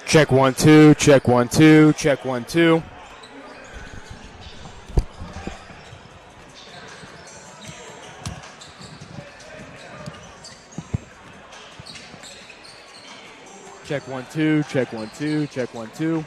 Check 1 2, check 1 2, check 1 2. Check 1 2, check 1 2, check 1 2.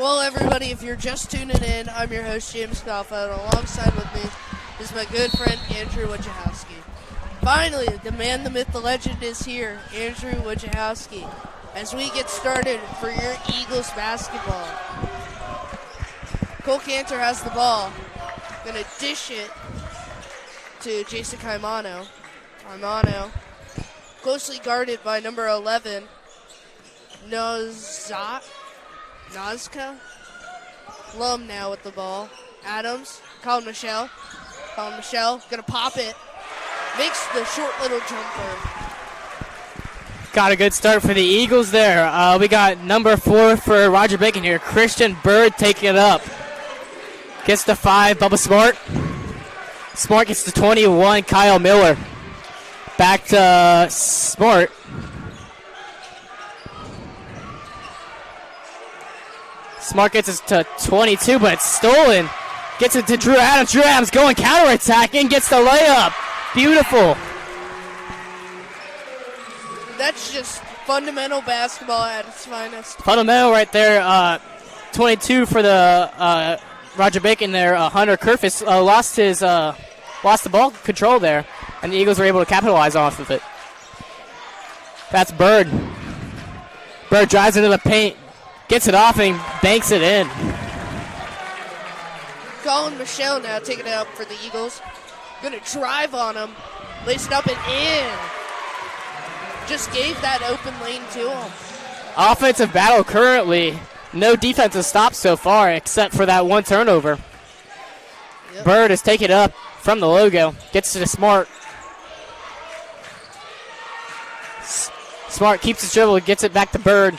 Well, everybody, if you're just tuning in, I'm your host, James Knopfeld, and alongside with me is my good friend, Andrew Wojciechowski. Finally, the man, the myth, the legend is here, Andrew Wojciechowski, as we get started for your Eagles basketball. Cole Cantor has the ball. Going to dish it to Jason Caimano. Caimano, closely guarded by number 11, Nazca. Lum now with the ball. Adams, Colin Michelle. Colin Michelle going to pop it. Makes the short little jumper. Got a good start for the Eagles there. We got number 4 for Roger Bacon here. Christian Bird taking it up. Gets the 5, Bubba Smart. Smart gets the 21, Kyle Miller. Back to Smart. Smart gets it to 22, but it's stolen. Gets it to Drew Adams. Drew Adams going counterattacking, gets the layup. Beautiful. That's just fundamental basketball at its finest. Fundamental right there. 22 for the Roger Bacon there. Hunter Kerfis lost the ball control there, and the Eagles were able to capitalize off of it. That's Bird. Bird drives into the paint, gets it off, and banks it in. Colin Michelle now taking it up for the Eagles. Going to drive on him. Lace it up and in. Just gave that open lane to him. Offensive battle currently. No defensive stops so far except for that one turnover. Yep. Bird is taking it up from the logo. Gets to the Smart. Smart keeps his dribble, gets it back to Bird.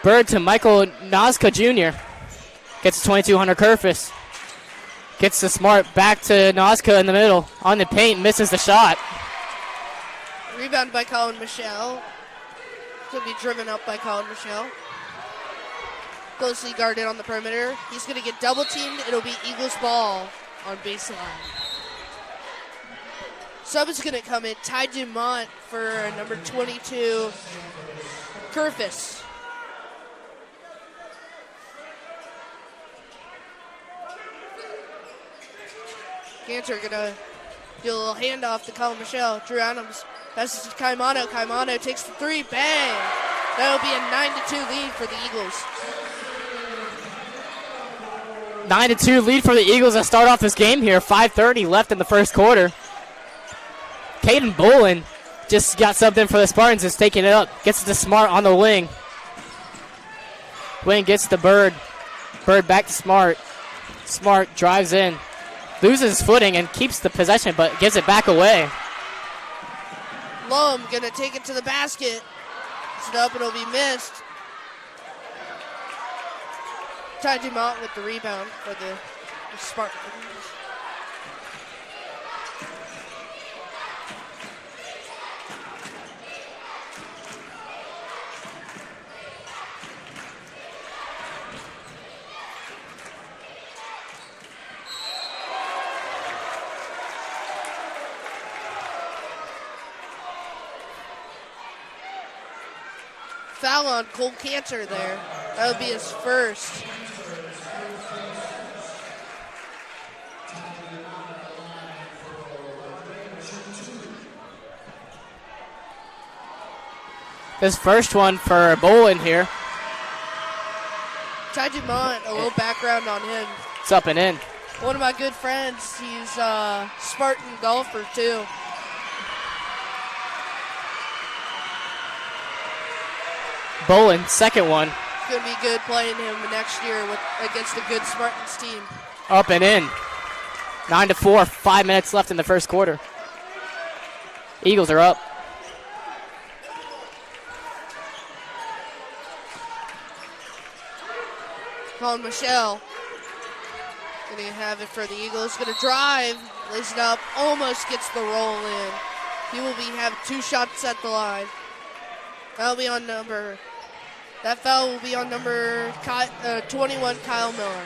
Bird to Michael Nazca Jr. Gets to 22, Hunter Kerfis. Gets the Smart back to Nazca in the middle. On the paint, misses the shot. Rebound by Colin Michelle. Could be driven up by Colin Michelle. Closely guarded on the perimeter. He's going to get double teamed. It'll be Eagles ball on baseline. Sub is going to come in. Ty Dumont for number 22, Kerfis. Cantor going to do a little handoff to Colin Michelle. Drew Adams passes to Caimano. Caimano takes the 3. Bang! That'll be a 9-2 lead for the Eagles. 9-2 lead for the Eagles to start off this game here. 5:30 left in the first quarter. Caden Bolin just got something for the Spartans. Is taking it up. Gets it to Smart on the wing. Wing gets the Bird. Bird back to Smart. Smart drives in. Loses his footing and keeps the possession, but gives it back away. Lum gonna take it to the basket. It's up, it'll be missed. Ty Dumont with the rebound for the Spartans. Foul on Cole Cantor there. That would be his first. His first one for Bolin here. Ty Dumont, a little background on him. It's up and in. One of my good friends. He's a Spartan golfer too. Bolin, second one. It's going to be good playing him next year against a good Spartans team. Up and in. 9-4, 5 minutes left in the first quarter. Eagles are up. Colin Michelle going to have it for the Eagles. Going to drive, lays it up, almost gets the roll in. He will have 2 shots at the line. That'll be on number. That foul will be on number 21, Kyle Miller.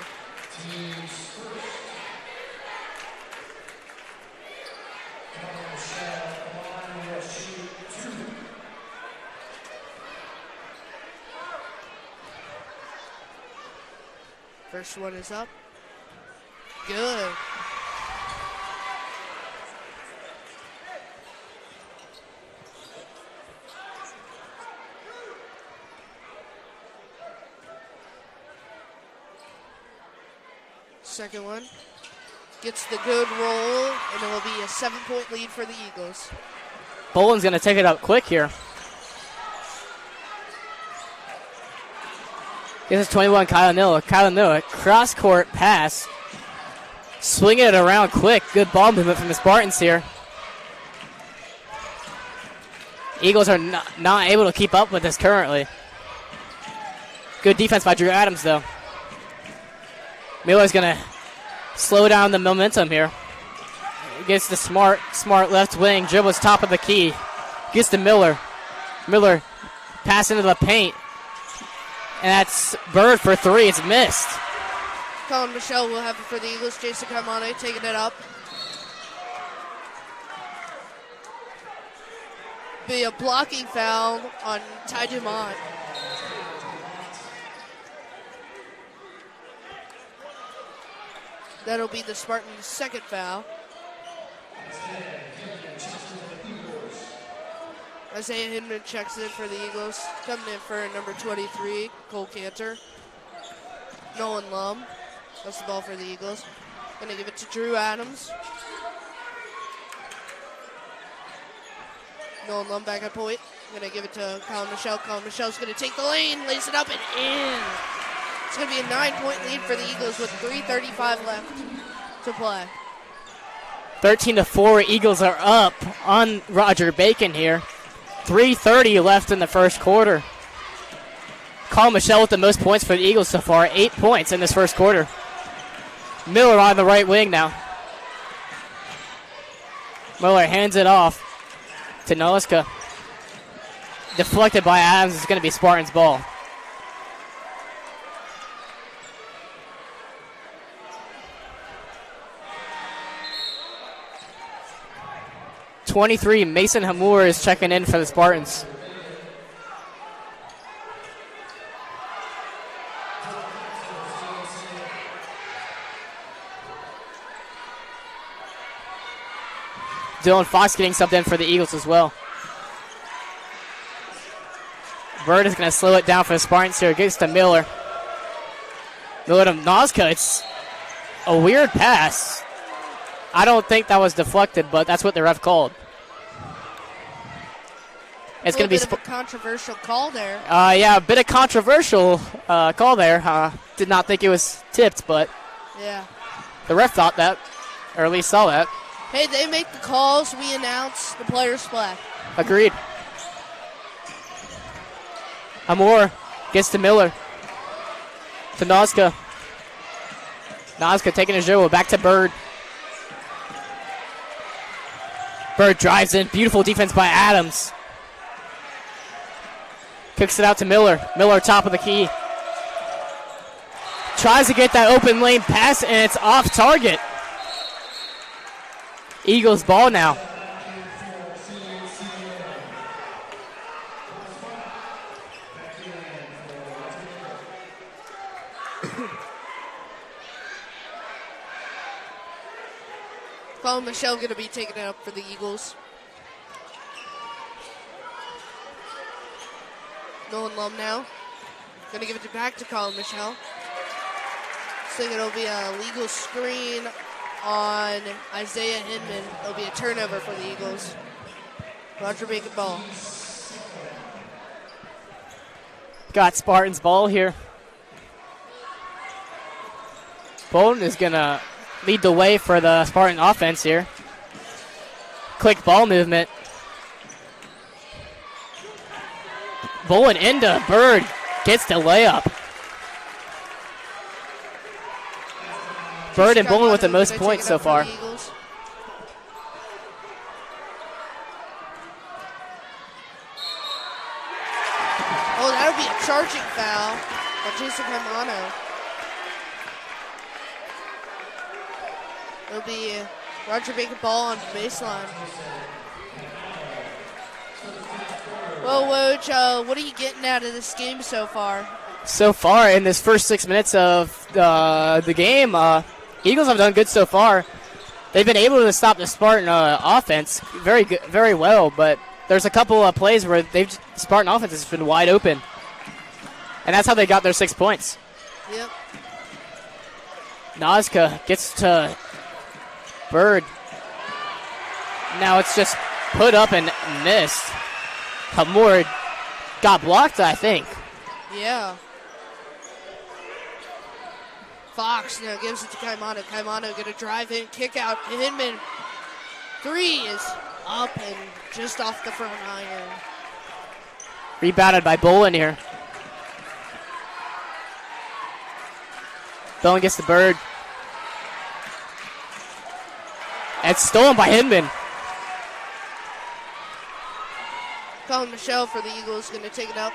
First one is up. Good. Second one. Gets the good roll, and it will be a 7-point lead for the Eagles. Boland's going to take it up quick here. This is 21, Kyle Noah. Kyle Noah, cross-court pass. Swinging it around quick. Good ball movement from the Spartans here. Eagles are not able to keep up with this currently. Good defense by Drew Adams, though. Miller's going to slow down the momentum here. Gets the smart left wing. Dribbles top of the key. Gets to Miller. Miller pass into the paint. And that's Bird for three. It's missed. Colin Michelle will have it for the Eagles. Jason Carmane taking it up. Be a blocking foul on Ty Dumont. That'll be the Spartans' second foul. Isaiah Hinman checks in for the Eagles. Coming in for number 23, Cole Cantor. Nolan Lum. That's the ball for the Eagles. Gonna give it to Drew Adams. Nolan Lum back at point. Gonna give it to Colin Michelle. Colin Michelle's gonna take the lane, lays it up and in. It's gonna be a 9-point lead for the Eagles with 3:35 left to play. 13-4, Eagles are up on Roger Bacon here. 3:30 left in the first quarter. Colin Michelle with the most points for the Eagles so far, 8 points in this first quarter. Miller on the right wing now. Miller hands it off to Noliska. Deflected by Adams. It's going to be Spartans' ball. .23, Mason Hamur is checking in for the Spartans. Dylan Fox getting subbed in for the Eagles as well. Bird is going to slow it down for the Spartans here. Gets to Miller. Miller to Noska. It's a weird pass. I don't think that was deflected, but that's what the ref called. It's going to be a controversial call there. Yeah, a bit of controversial call there. Did not think it was tipped, but yeah, the ref thought that, or at least saw that. Hey, they make the calls. We announce the players play. Agreed. Hamur gets to Miller. To Noska. Noska taking a dribble. Back to Bird. Bird drives in. Beautiful defense by Adams. Kicks it out to Miller. Miller top of the key. Tries to get that open lane pass, and it's off target. Eagles ball now. Colin Michelle going to be taking it up for the Eagles. Nolan Lum now. Going to give it back to Colin Michelle. So it'll be a legal screen on Isaiah Hinman. It'll be a turnover for the Eagles. Roger Bacon ball. Got Spartans ball here. Bolton is going to lead the way for the Spartan offense here. Quick ball movement. Bolton into Bird. Gets the layup. Bird and Bolton with the most points so far. Oh, that'll be a charging foul by Jason Carmano. It'll be Roger Bacon ball on baseline. Well, Woj, what are you getting out of this game so far? so far in this first 6 minutes of the game, Eagles have done good so far. They've been able to stop the Spartan offense very good, very well, but there's a couple of plays where Spartan offense has been wide open, and that's how they got their 6 points. Yep. Nazca gets to Bird. Now it's just put up and missed. Hammoud got blocked, I think. Yeah. Fox now gives it to Kaimano. Kaimano going to drive in, kick out. Hinman. 3 is up and just off the front iron. Rebounded by Bolin here. Bolin gets the Bird. And it's stolen by Hinman. Colin Michelle for the Eagles going to take it up.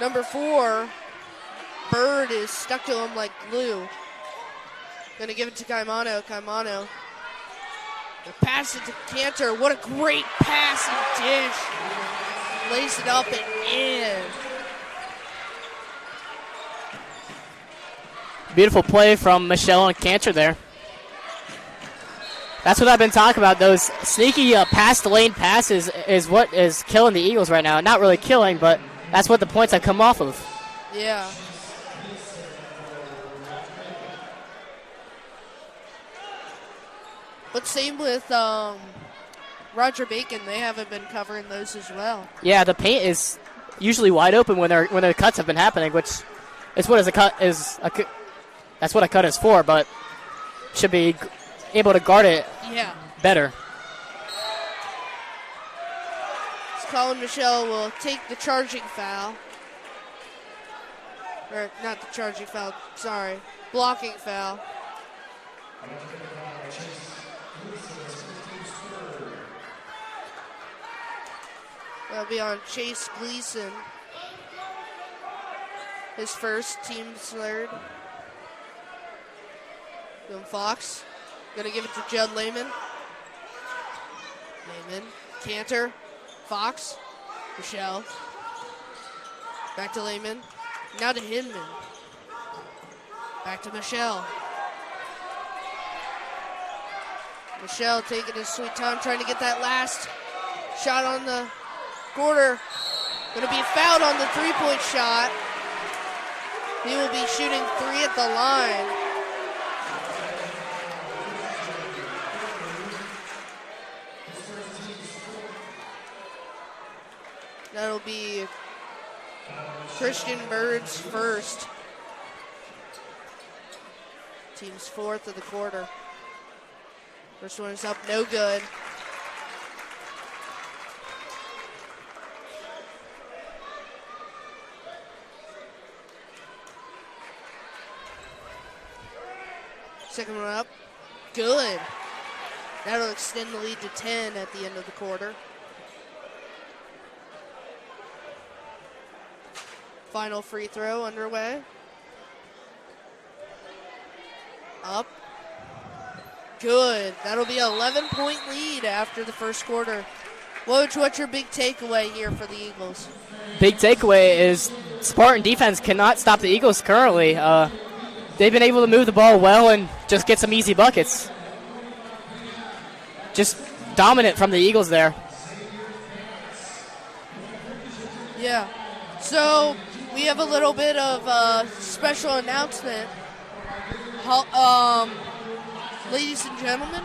Number 4, Bird is stuck to him like glue. Going to give it to Kaimano. Kaimano. They pass it to Cantor. What a great pass and dish. Lays it up and in. Beautiful play from Michelle and Cantor there. That's what I've been talking about. Those sneaky past lane passes is what is killing the Eagles right now. Not really killing, but that's what the points have come off of. Yeah. But same with Roger Bacon. They haven't been covering those as well. Yeah, the paint is usually wide open when the cuts have been happening, which is what that's what a cut is for, but should be able to guard it better. So Colin Michelle will take the charging foul. Or not the charging foul, sorry. Blocking foul. That'll be on Chase Gleason. His first, team's third. Then Fox. Gonna give it to Judd Lehman. Lehman. Cantor. Fox. Michelle. Back to Lehman. Now to Hinman. Back to Michelle. Michelle taking his sweet time, trying to get that last shot on the quarter. Gonna be fouled on the three-point shot. He will be shooting 3 at the line. That'll be Christian Bird's first. Team's 4th of the quarter. First one is up, no good. Second one up, good. That'll extend the lead to 10 at the end of the quarter. Final free throw underway. Up. Good. That'll be an 11-point lead after the first quarter. What's your big takeaway here for the Eagles? Big takeaway is Spartan defense cannot stop the Eagles currently. They've been able to move the ball well and just get some easy buckets. Just dominant from the Eagles there. Yeah. So we have a little bit of a special announcement. Ladies and gentlemen,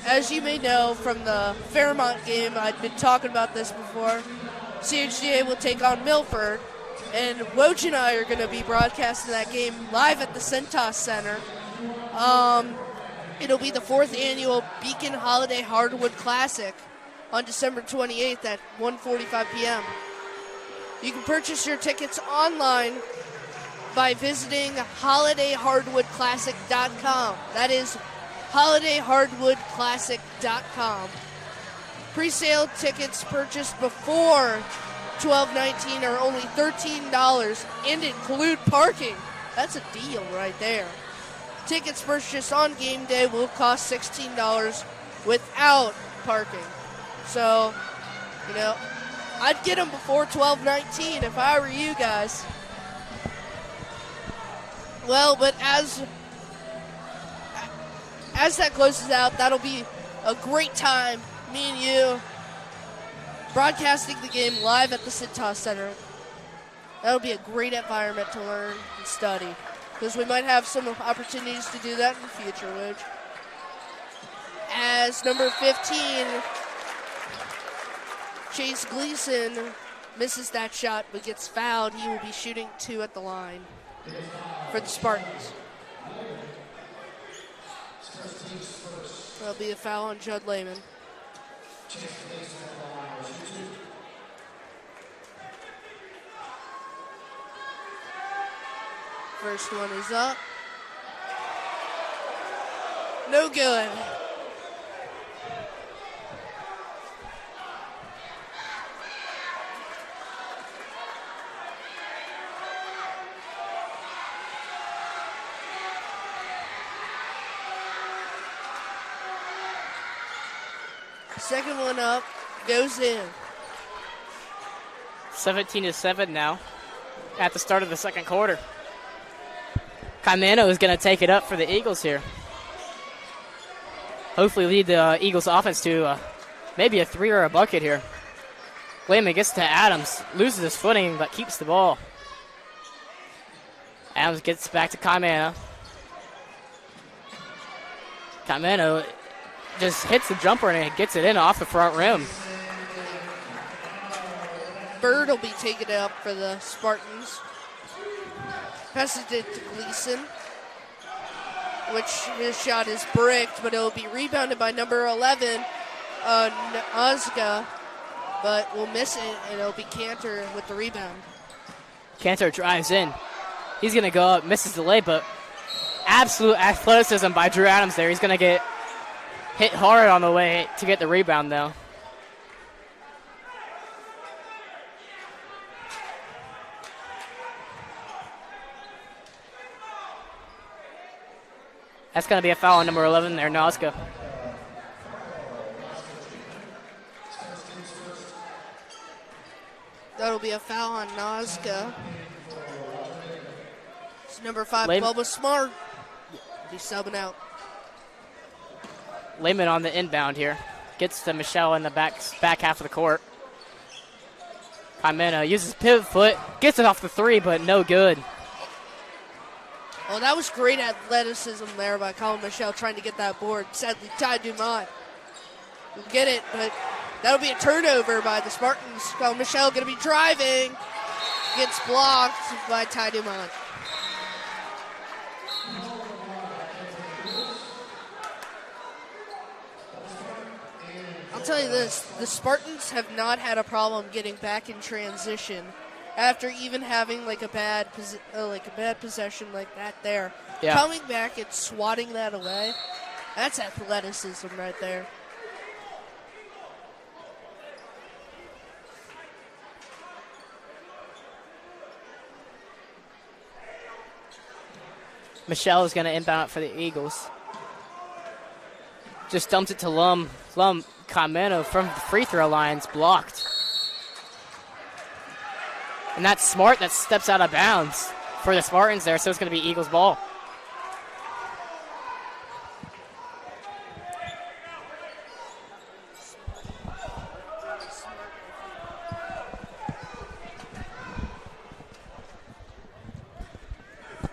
as you may know from the Fairmont game, I've been talking about this before, CHDA will take on Milford, and Woj and I are going to be broadcasting that game live at the Centos Center. It'll be the 4th annual Beacon Holiday Hardwood Classic on December 28th at 1:45 p.m. You can purchase your tickets online by visiting holidayhardwoodclassic.com. That is holidayhardwoodclassic.com. Pre-sale tickets purchased before 12/19 are only $13 and include parking. That's a deal right there. Tickets purchased on game day will cost $16 without parking. So You know, I'd get him before 12-19 if I were you guys. Well, but as that closes out, that'll be a great time, me and you, broadcasting the game live at the Cintas Center. That'll be a great environment to learn and study, because we might have some opportunities to do that in the future, Which, as number 15, Chase Gleason, misses that shot but gets fouled. He will be shooting 2 at the line for the Spartans. That'll be a foul on Judd Lehman. First one is up. No good. Second one up, goes in. 17-7 now at the start of the second quarter. Caimano is going to take it up for the Eagles here. Hopefully lead the Eagles offense to maybe a 3 or a bucket here. Lehman gets to Adams, loses his footing, but keeps the ball. Adams gets back to Caimano. Caimano just hits the jumper and it gets it in off the front rim. Bird will be taken up for the Spartans. Passes it to Gleason, which his shot is bricked, but it will be rebounded by number 11, Ozga, but will miss it, and it'll be Cantor with the rebound. Cantor drives in. He's going to go up, misses the lay, but absolute athleticism by Drew Adams there. He's going to get hit hard on the way to get the rebound, though. That's going to be a foul on number 11 there, Nazca. That'll be a foul on Nazca. It's number 5, Bubba Smart. He's subbing out. Lehman on the inbound here. Gets to Michelle in the back half of the court. Caimano uses pivot foot. Gets it off the 3, but no good. Well, that was great athleticism there by Colin Michelle trying to get that board. Sadly, Ty Dumont will get it, but that'll be a turnover by the Spartans. Colin Michelle going to be driving. Gets blocked by Ty Dumont. I'll tell you this, the Spartans have not had a problem getting back in transition after even having like a bad possession like that there. Yeah. Coming back and swatting that away, that's athleticism right there. Michelle is going to inbound for the Eagles. Just dumps it to Lum. Lum, Caimano from the free throw line's blocked. And that's Smart that steps out of bounds for the Spartans there, so it's going to be Eagles ball.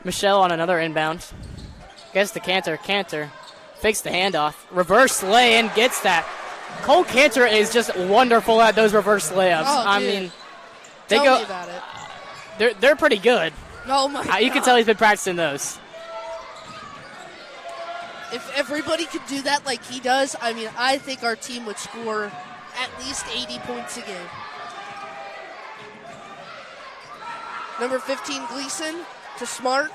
Michelle on another inbound. Gets to Cantor. Cantor fakes the handoff. Reverse lay-in, gets that. Cole Cantor is just wonderful at those reverse layups. Oh, I mean, Tell me about it. They're pretty good. Oh my God. You can tell he's been practicing those. If everybody could do that like he does, I mean, I think our team would score at least 80 points a game. Number 15, Gleason to Smart.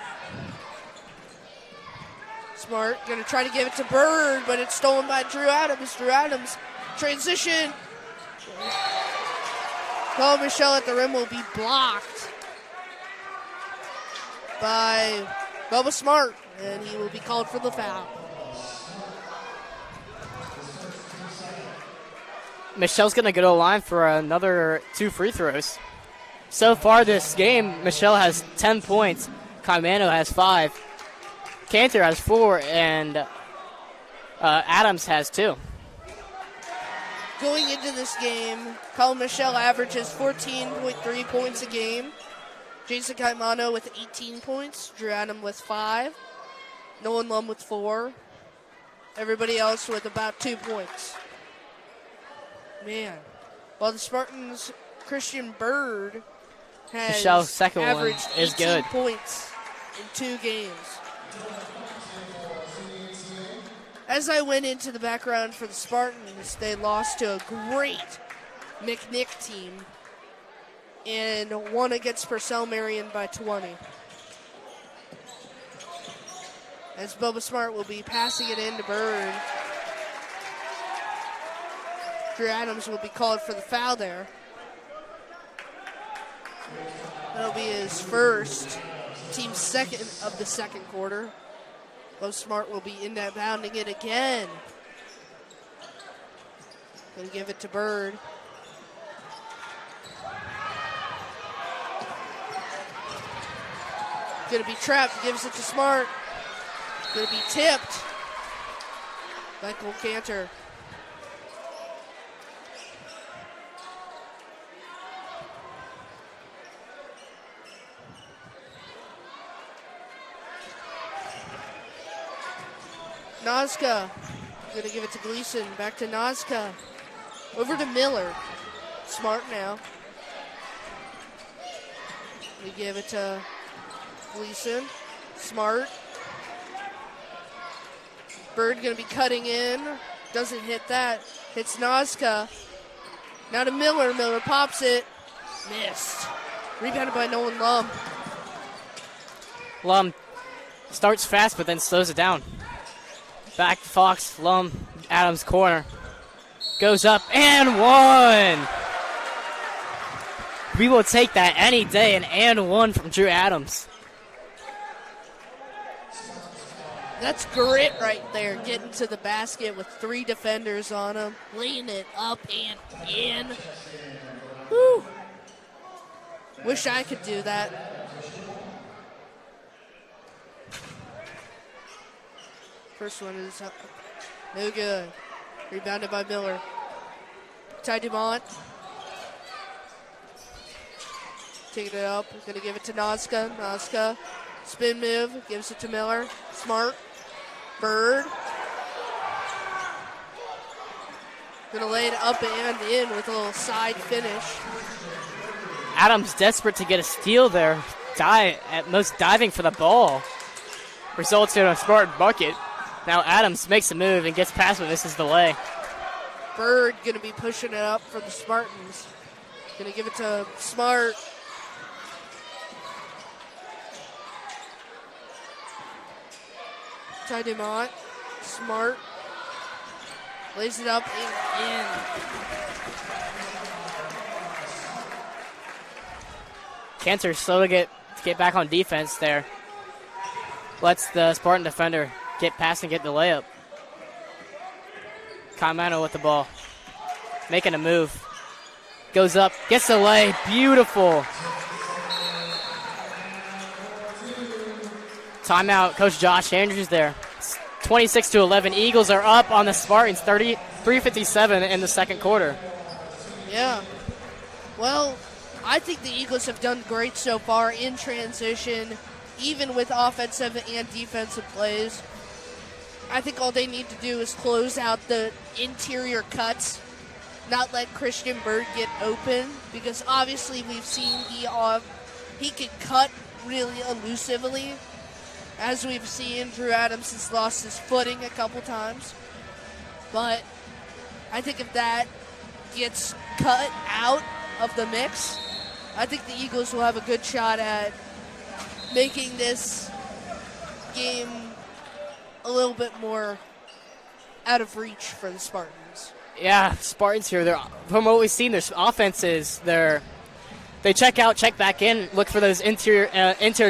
Smart going to try to give it to Bird, but it's stolen by Drew Adams. Drew Adams, transition. Paul Michelle at the rim will be blocked by Bubba Smart, and he will be called for the foul. Michelle's going to go to the line for another 2 free throws. So far this game, Michelle has 10 points. Caimano has 5. Cantor has 4, and Adams has 2. Going into this game, Colin Michelle averages 14.3 points a game. Jason Caimano with 18 points. Drew Adam with 5. Nolan Lum with 4. Everybody else with about 2 points. Man. While the Spartans, Christian Bird has Michelle's second one averaged is 18 good. points in 2 games. As I went into the background for the Spartans, they lost to a great McNick team and won against Purcell Marion by 20. As Bubba Smart will be passing it in to Bird. Drew Adams will be called for the foul there. That'll be his first, team's second of the second quarter. Bubba Smart will be inbounding it again. Gonna give it to Bird. Gonna be trapped, gives it to Smart. Gonna be tipped by Cole Cantor. Nazca, gonna give it to Gleason, back to Nazca, over to Miller. Smart now. We give it to Gleason, Smart. Bird gonna be cutting in, doesn't hit that, hits Nazca. Now to Miller, Miller pops it, missed. Rebounded by Nolan Lum. Lum starts fast but then slows it down. Back to Fox, Lum, Adams corner. Goes up and 1. We will take that any day, and 1 from Drew Adams. That's grit right there, getting to the basket with 3 defenders on him, laying it up and in. Whew. Wish I could do that. First one is up. No good. Rebounded by Miller. Ty Dumont. Taking it up. Going to give it to Nazca. Nazca. Spin move. Gives it to Miller. Smart. Bird. Going to lay it up and in with a little side finish. Adams desperate to get a steal there. At most diving for the ball. Results in a Spartan bucket. Now Adams makes a move and gets past what this is the lay. Bird going to be pushing it up for the Spartans. Going to give it to Smart. Ty Dumont. Smart. Lays it up and in. Cantor slow to get back on defense there. Lets the Spartan defender get past and get the layup. Caimano with the ball. Making a move. Goes up, gets the lay. Beautiful. Timeout, Coach Josh Andrews there. It's 26-11. Eagles are up on the Spartans, 33-57 in the second quarter. Yeah. Well, I think the Eagles have done great so far in transition, even with offensive and defensive plays. I think all they need to do is close out the interior cuts, not let Christian Bird get open, because obviously we've seen he can cut really elusively. As we've seen, Drew Adams has lost his footing a couple times. But I think if that gets cut out of the mix, I think the Eagles will have a good shot at making this game a little bit more out of reach for the Spartans. Yeah, Spartans here. From what we've seen, their offenses, they check out, check back in, look for those interior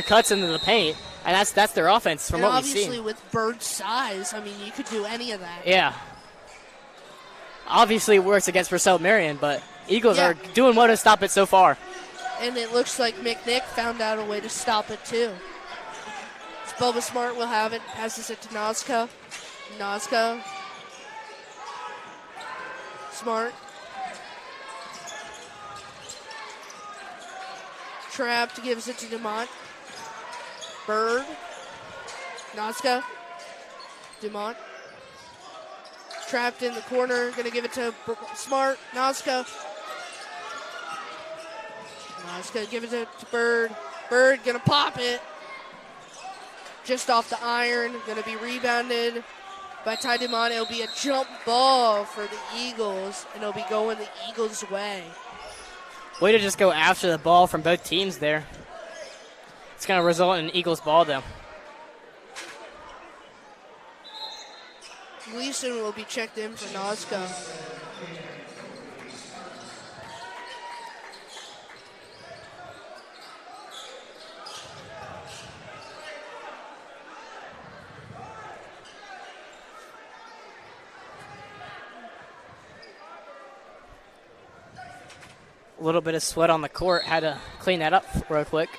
cuts into the paint, and that's their offense from what we've seen. Obviously, with Bird's size, I mean, you could do any of that. Yeah. Obviously, it works against Purcell Marion, but Eagles Yeah. are doing well to stop it so far. And it looks like McNick found out a way to stop it too. Bubba Smart will have it. Passes it to Nazca. Nazca. Smart. Trapped, gives it to Dumont. Bird. Nazca. Dumont. Trapped in the corner. Going to give it to Smart. Nazca. Nazca give it to Bird. Bird going to pop it. Just off the iron. Going to be rebounded by Ty Dumont. It'll be a jump ball for the Eagles, and it'll be going the Eagles' way. Way to just go after the ball from both teams there. It's going to result in an Eagles ball, though. Gleason will be checked in for Nazca. A little bit of sweat on the court. Had to clean that up real quick.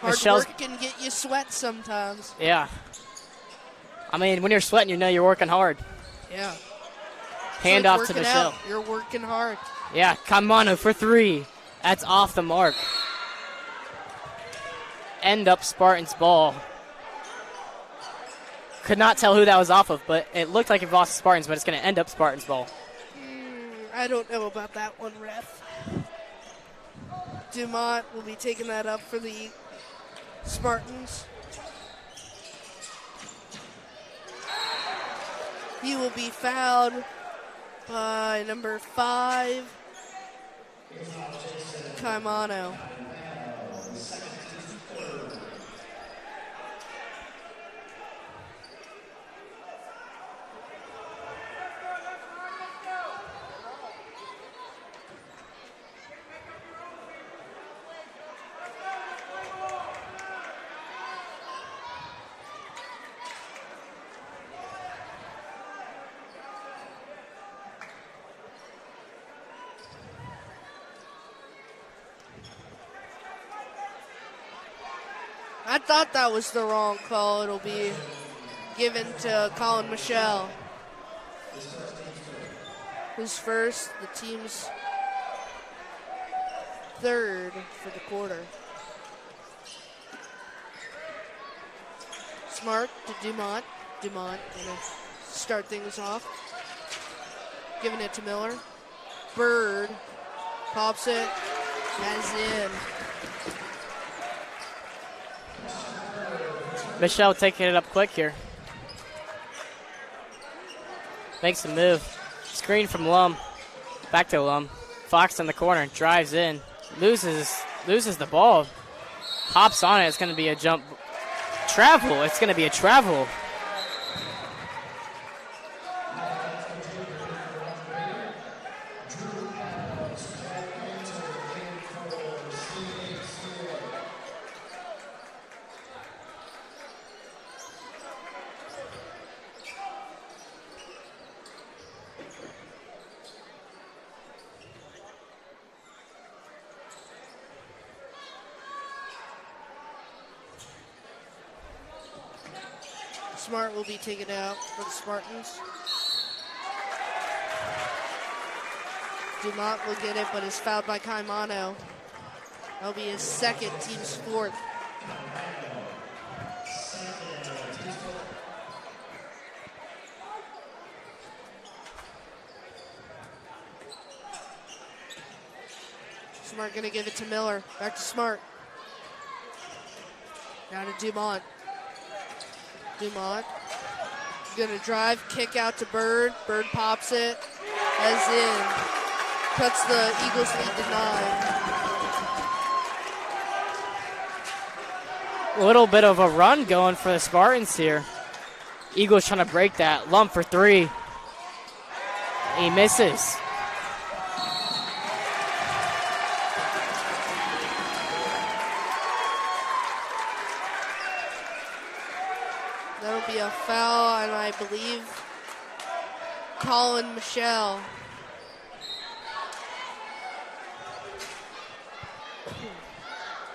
Hard Michelle's- work can get you sweat sometimes. Yeah. I mean, when you're sweating, you know you're working hard. Yeah. Hand It's like off to working Michelle. out. You're working hard. Yeah, Kamano for three. That's off the mark. End up Spartans ball. Could not tell who that was off of, but it looked like it lost to Spartans, but it's going to end up Spartans ball. I don't know about that one, ref. Dumont will be taking that up for the Spartans. He will be fouled by number 5, Kaimano. I thought that was the wrong call. It'll be given to Colin Michelle, who's first, the team's third for the quarter. Smart to Dumont. Dumont gonna start things off. Giving it to Miller. Bird pops it, has in. Michelle taking it up quick here. Makes a move. Screen from Lum. Back to Lum. Fox in the corner. Drives in. Loses the ball. Hops on it. It's going to be a jump. Travel. It's going to be a travel. Smart will be taken out for the Spartans. Dumont will get it, but is fouled by Kaimano. That'll be his second, team's fourth. Smart gonna give it to Miller. Back to Smart. Now to Dumont. Dumont gonna drive, kick out to Bird. Bird pops it, has in. Cuts the Eagles lead to 9. A little bit of a run going for the Spartans here. Eagles trying to break that. Lump for three. He misses. That'll be a foul, and I believe Colin Michelle.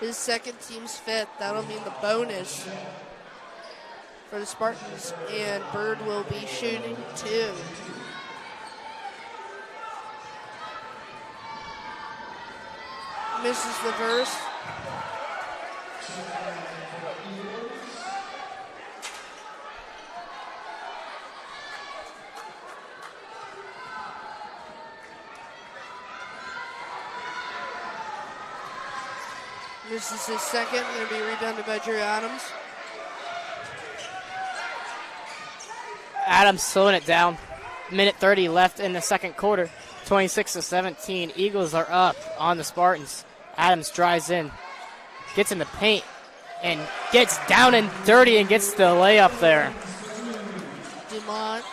His second team's fifth. That'll mean the bonus for the Spartans. And Bird will be shooting 2. Misses the verse. This is his second. Going to be rebounded by Drew Adams. Adams slowing it down. Minute 30 left in the second quarter. 26-17. Eagles are up on the Spartans. Adams drives in, gets in the paint, and gets down and dirty and gets the layup there. Dumont.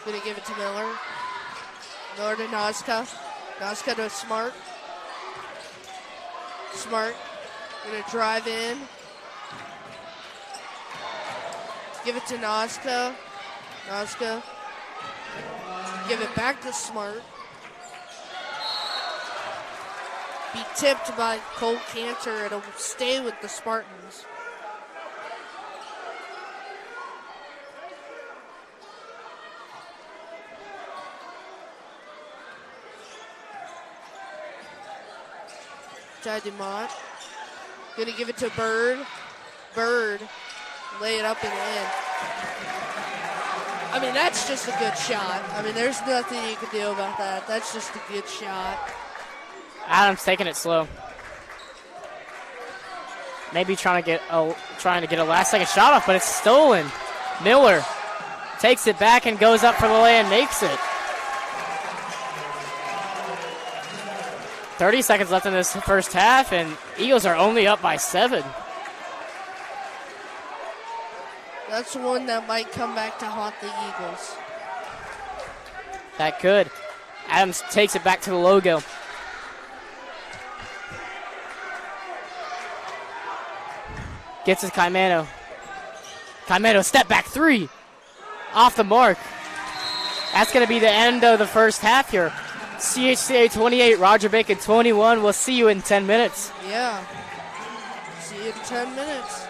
Going to give it to Miller. Miller to Nazca. Nazca to Smart. Smart going to drive in. Give it to Nazca. Nazca. Give it back to Smart. Be tipped by Cole Cantor. It'll stay with the Spartans. Ty Dumont. Gonna give it to Bird. Bird. Lay it up and in. I mean, that's just a good shot. I mean, there's nothing you can do about that. That's just a good shot. Adams taking it slow. Maybe trying to get a last-second shot off, but it's stolen. Miller takes it back and goes up for the lay and makes it. 30 seconds left in this first half, and Eagles are only up by 7. That's one that might come back to haunt the Eagles. That could. Adams takes it back to the logo. Gets it to Caimano. Caimano, step back 3. Off the mark. That's going to be the end of the first half here. CHCA 28, Roger Bacon 21. We'll see you in 10 minutes. Yeah. See you in 10 minutes.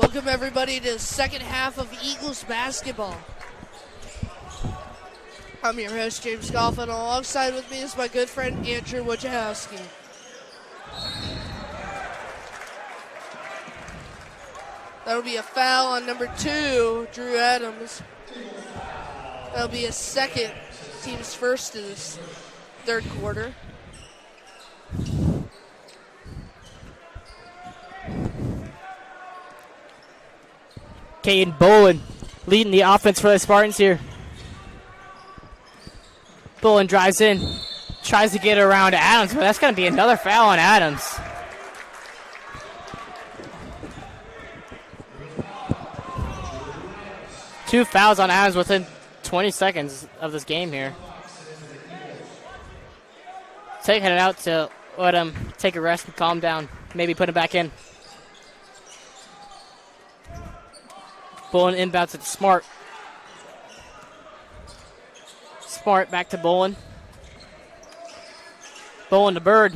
Welcome everybody to the second half of Eagles basketball. I'm your host, James Goff, and alongside with me is my good friend, Andrew Wojciechowski. That'll be a foul on number 2, Drew Adams. That'll be a second, team's first in this third quarter. Caden Bolin leading the offense for the Spartans here. Bolin drives in, tries to get around Adams, but that's going to be another foul on Adams. Two fouls on Adams within 20 seconds of this game here. Taking it out to let him take a rest and calm down. Maybe put him back in. Bolin inbounds it to Smart. Smart back to Bolin. Bolin to Bird.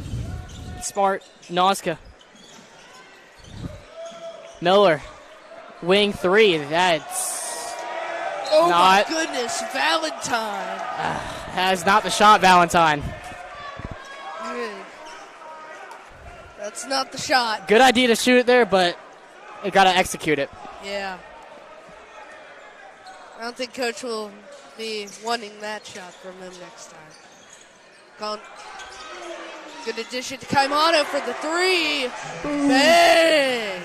Smart, Noska. Miller. Wing 3. That's oh not. My goodness, Valentine. That is not the shot, Valentine. That's not the shot. Good idea to shoot it there, but you got to execute it. Yeah. I don't think Coach will be wanting that shot from him next time. Good addition to Caimano for the 3. Bang!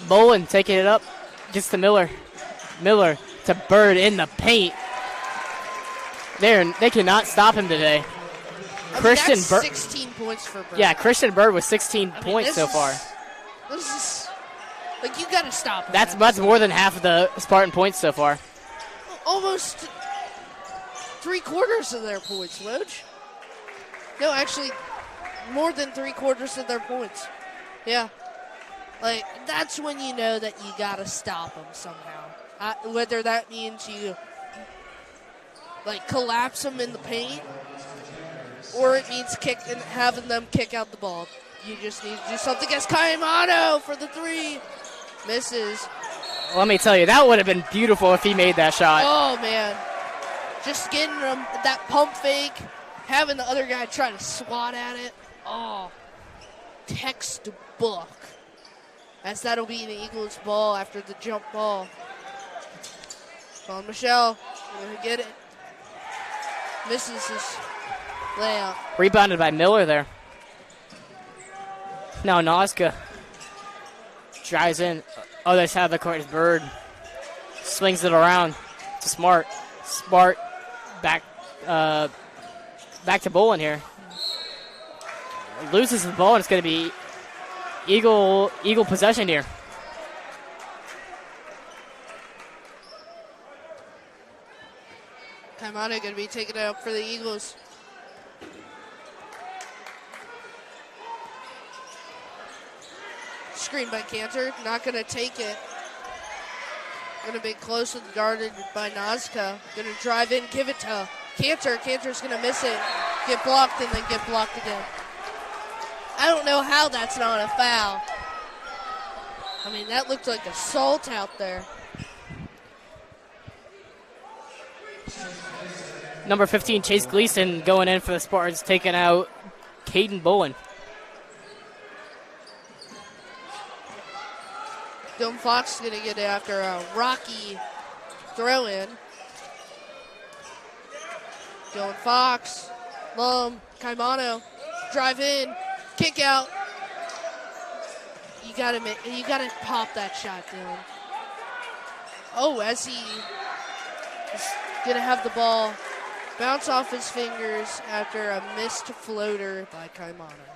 Bolin taking it up. Gets to Miller. Miller to Bird in the paint. They cannot stop him today. Christian Bird. 16 points for Bird. Yeah, Christian Bird with 16 points so far. This is like you got to stop him. That's more than half of the Spartan points so far. Almost 3/4 of their points, Woj. No, actually, more than 3/4 of their points. Yeah, like that's when you know that you got to stop them somehow. Whether that means you like collapse them in the paint, or it means having them kick out the ball. You just need to do something against Caimano for the 3. Misses. Let me tell you, that would have been beautiful if he made that shot. Oh, man. Just getting him that pump fake, having the other guy try to swat at it. Oh, textbook. As that'll be an Eagles ball after the jump ball. On Michelle. Gonna get it. Misses his layup. Rebounded by Miller there. Now Noska drives in. Other side of the court is Bird. Swings it around to Smart. Smart back to Bolin here. Loses the ball and it's going to be Eagle possession here. Caimano going to be taking it up for the Eagles. Screen by Cantor, not going to take it. Going to be close and guarded by Nazca. Going to drive in, give it to Cantor. Cantor's going to miss it, get blocked, and then get blocked again. I don't know how that's not a foul. I mean, that looked like assault out there. Number 15, Chase Gleason, going in for the Spartans, taking out Caden Bolin. Dylan Fox is going to get it after a rocky throw-in. Dylan Fox, Lum, Caimano, drive in, kick out. You gotta pop that shot, Dylan. Oh, as he is going to have the ball bounce off his fingers after a missed floater by Caimano.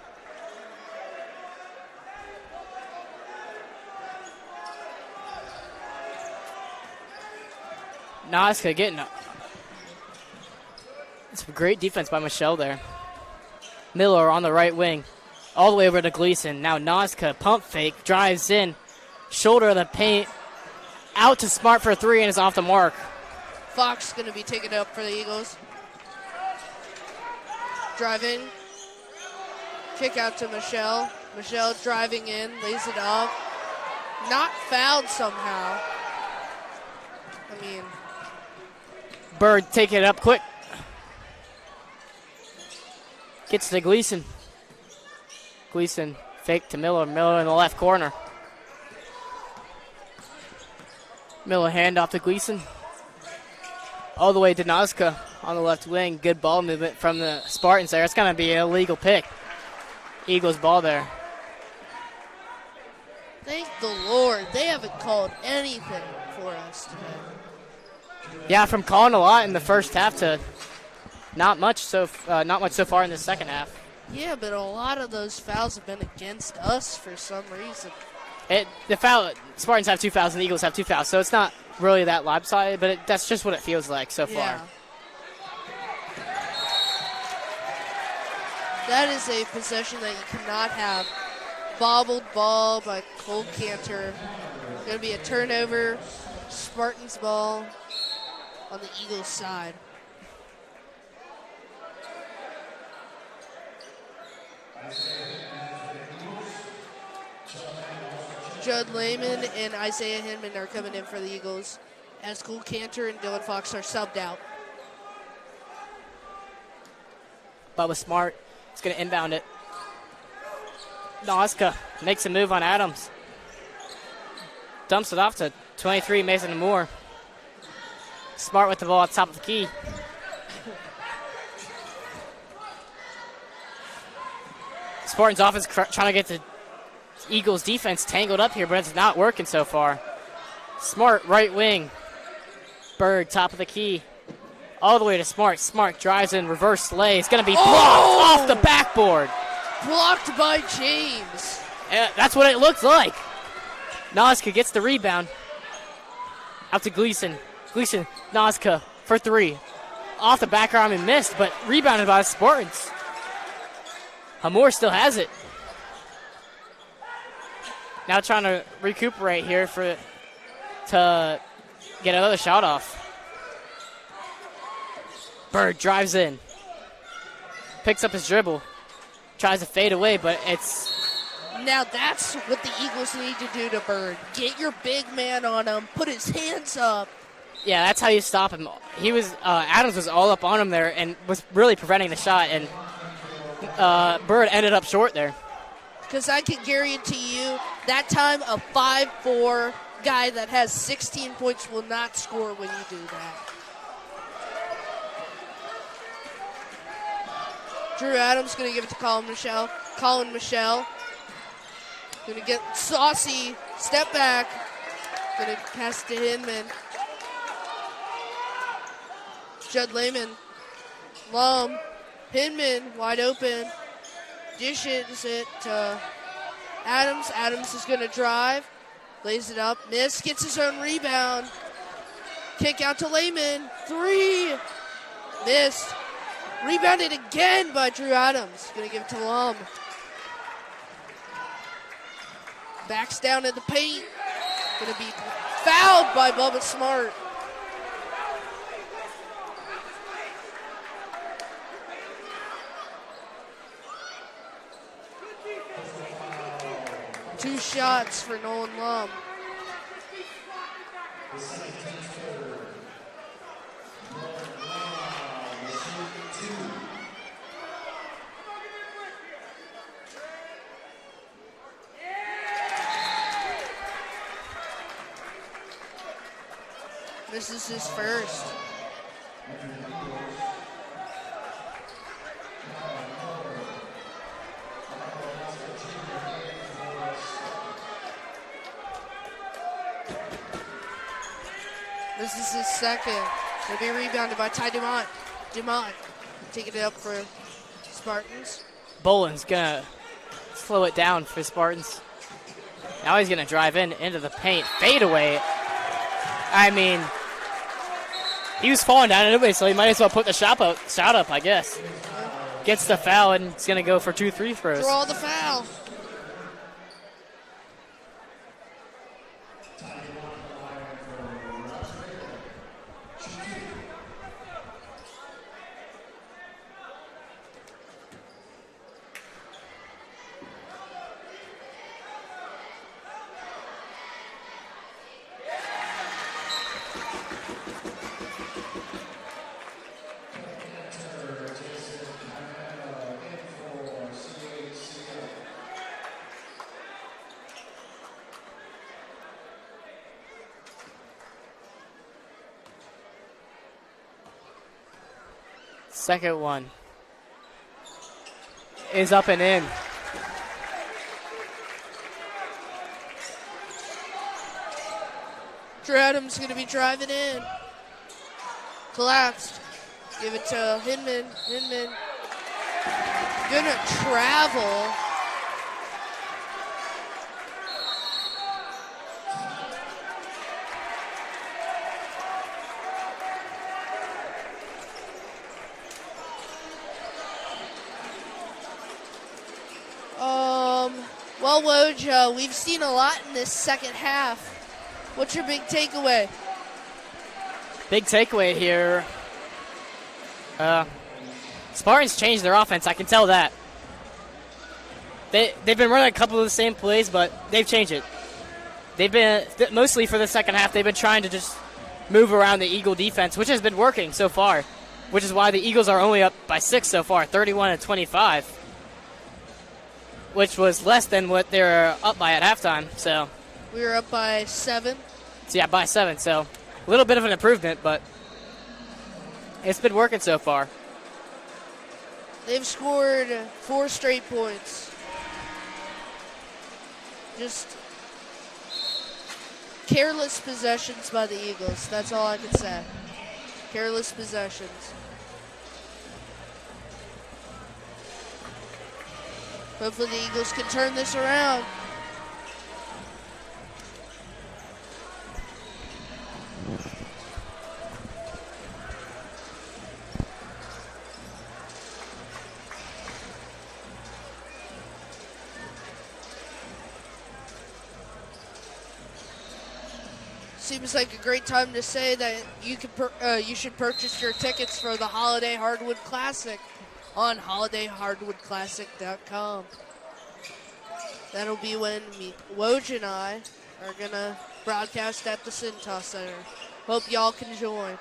Nazca getting up. It's a great defense by Michelle there. Miller on the right wing. All the way over to Gleason. Now Nazca, pump fake, drives in. Shoulder of the paint. Out to Smart for 3 and is off the mark. Fox going to be taking it up for the Eagles. Drive in. Kick out to Michelle. Michelle driving in, lays it up. Not fouled somehow. I mean, Bird taking it up quick. Gets to Gleason. Gleason fake to Miller. Miller in the left corner. Miller handoff to Gleason. All the way to Nazca on the left wing. Good ball movement from the Spartans there. It's going to be an illegal pick. Eagles ball there. Thank the Lord. They haven't called anything for us today. Yeah, from calling a lot in the first half to not much so far in the second half. Yeah, but a lot of those fouls have been against us for some reason. Spartans have 2 fouls and the Eagles have 2 fouls, so it's not really that lopsided, but that's just what it feels like so far. Yeah. That is a possession that you cannot have. Bobbled ball by Cole Cantor. Going to be a turnover. Spartans ball on the Eagles side. Judd Lehman and Isaiah Hinman are coming in for the Eagles as Cole Cantor and Dylan Fox are subbed out. Bubba Smart is going to inbound it. Nazca makes a move on Adams. Dumps it off to 23, Mason Moore. Smart with the ball at the top of the key. Spartans offense trying to get the Eagles defense tangled up here, but it's not working so far. Smart right wing. Bird top of the key. All the way to Smart. Smart drives in, reverse lay. It's going to be blocked off the backboard. Blocked by James. That's what it looked like. Nazca gets the rebound. Out to Gleason. Gleason, Nazca for 3. Off the back arm and missed, but rebounded by the Spartans. Hamor still has it. Now trying to recuperate here to get another shot off. Bird drives in. Picks up his dribble. Tries to fade away, but it's... Now that's what the Eagles need to do to Bird. Get your big man on him. Put his hands up. Yeah, that's how you stop him. He was Adams was all up on him there and was really preventing the shot, and Bird ended up short there. Because I can guarantee you, that time a 5'4" guy that has 16 points will not score when you do that. Drew Adams going to give it to Colin Michelle. Colin Michelle going to get saucy. Step back. Going to pass to Hinman. Judd Lehman. Lum. Hinman wide open. Dishes it to Adams. Adams is going to drive. Lays it up. Miss. Gets his own rebound. Kick out to Lehman. 3. Missed. Rebounded again by Drew Adams. Going to give it to Lum. Backs down in the paint. Going to be fouled by Bubba Smart. Two shots for Nolan Lum. This is his first. This is his second. He'll be rebounded by Ty Dumont. Dumont taking it up for Spartans. Boland's going to slow it down for Spartans. Now he's going to drive into the paint. Fade away. I mean, he was falling down anyway, so he might as well put the shot up, I guess. Gets the foul, and it's going to go for 2 free throws. Draw the foul. Second one is up and in. Drew Adams going to be driving in. Collapsed. Give it to Hinman. Hinman going to travel. Well, Woj, we've seen a lot in this second half. What's your big takeaway? Big takeaway here. Spartans changed their offense. I can tell that. They've been running a couple of the same plays, but they've changed it. They've been, mostly for the second half, they've been trying to just move around the Eagle defense, which has been working so far, which is why the Eagles are only up by 6 so far, 31-25, which was less than what they were up by at halftime. So we were up by 7. So yeah, by 7. So a little bit of an improvement, but it's been working so far. They've scored 4 straight points. Just careless possessions by the Eagles. That's all I can say. Careless possessions. Hopefully the Eagles can turn this around. Seems like a great time to say that you should purchase your tickets for the Holiday Hardwood Classic on holidayhardwoodclassic.com. That'll be when Woj and I are going to broadcast at the Cintas Center. Hope y'all can join.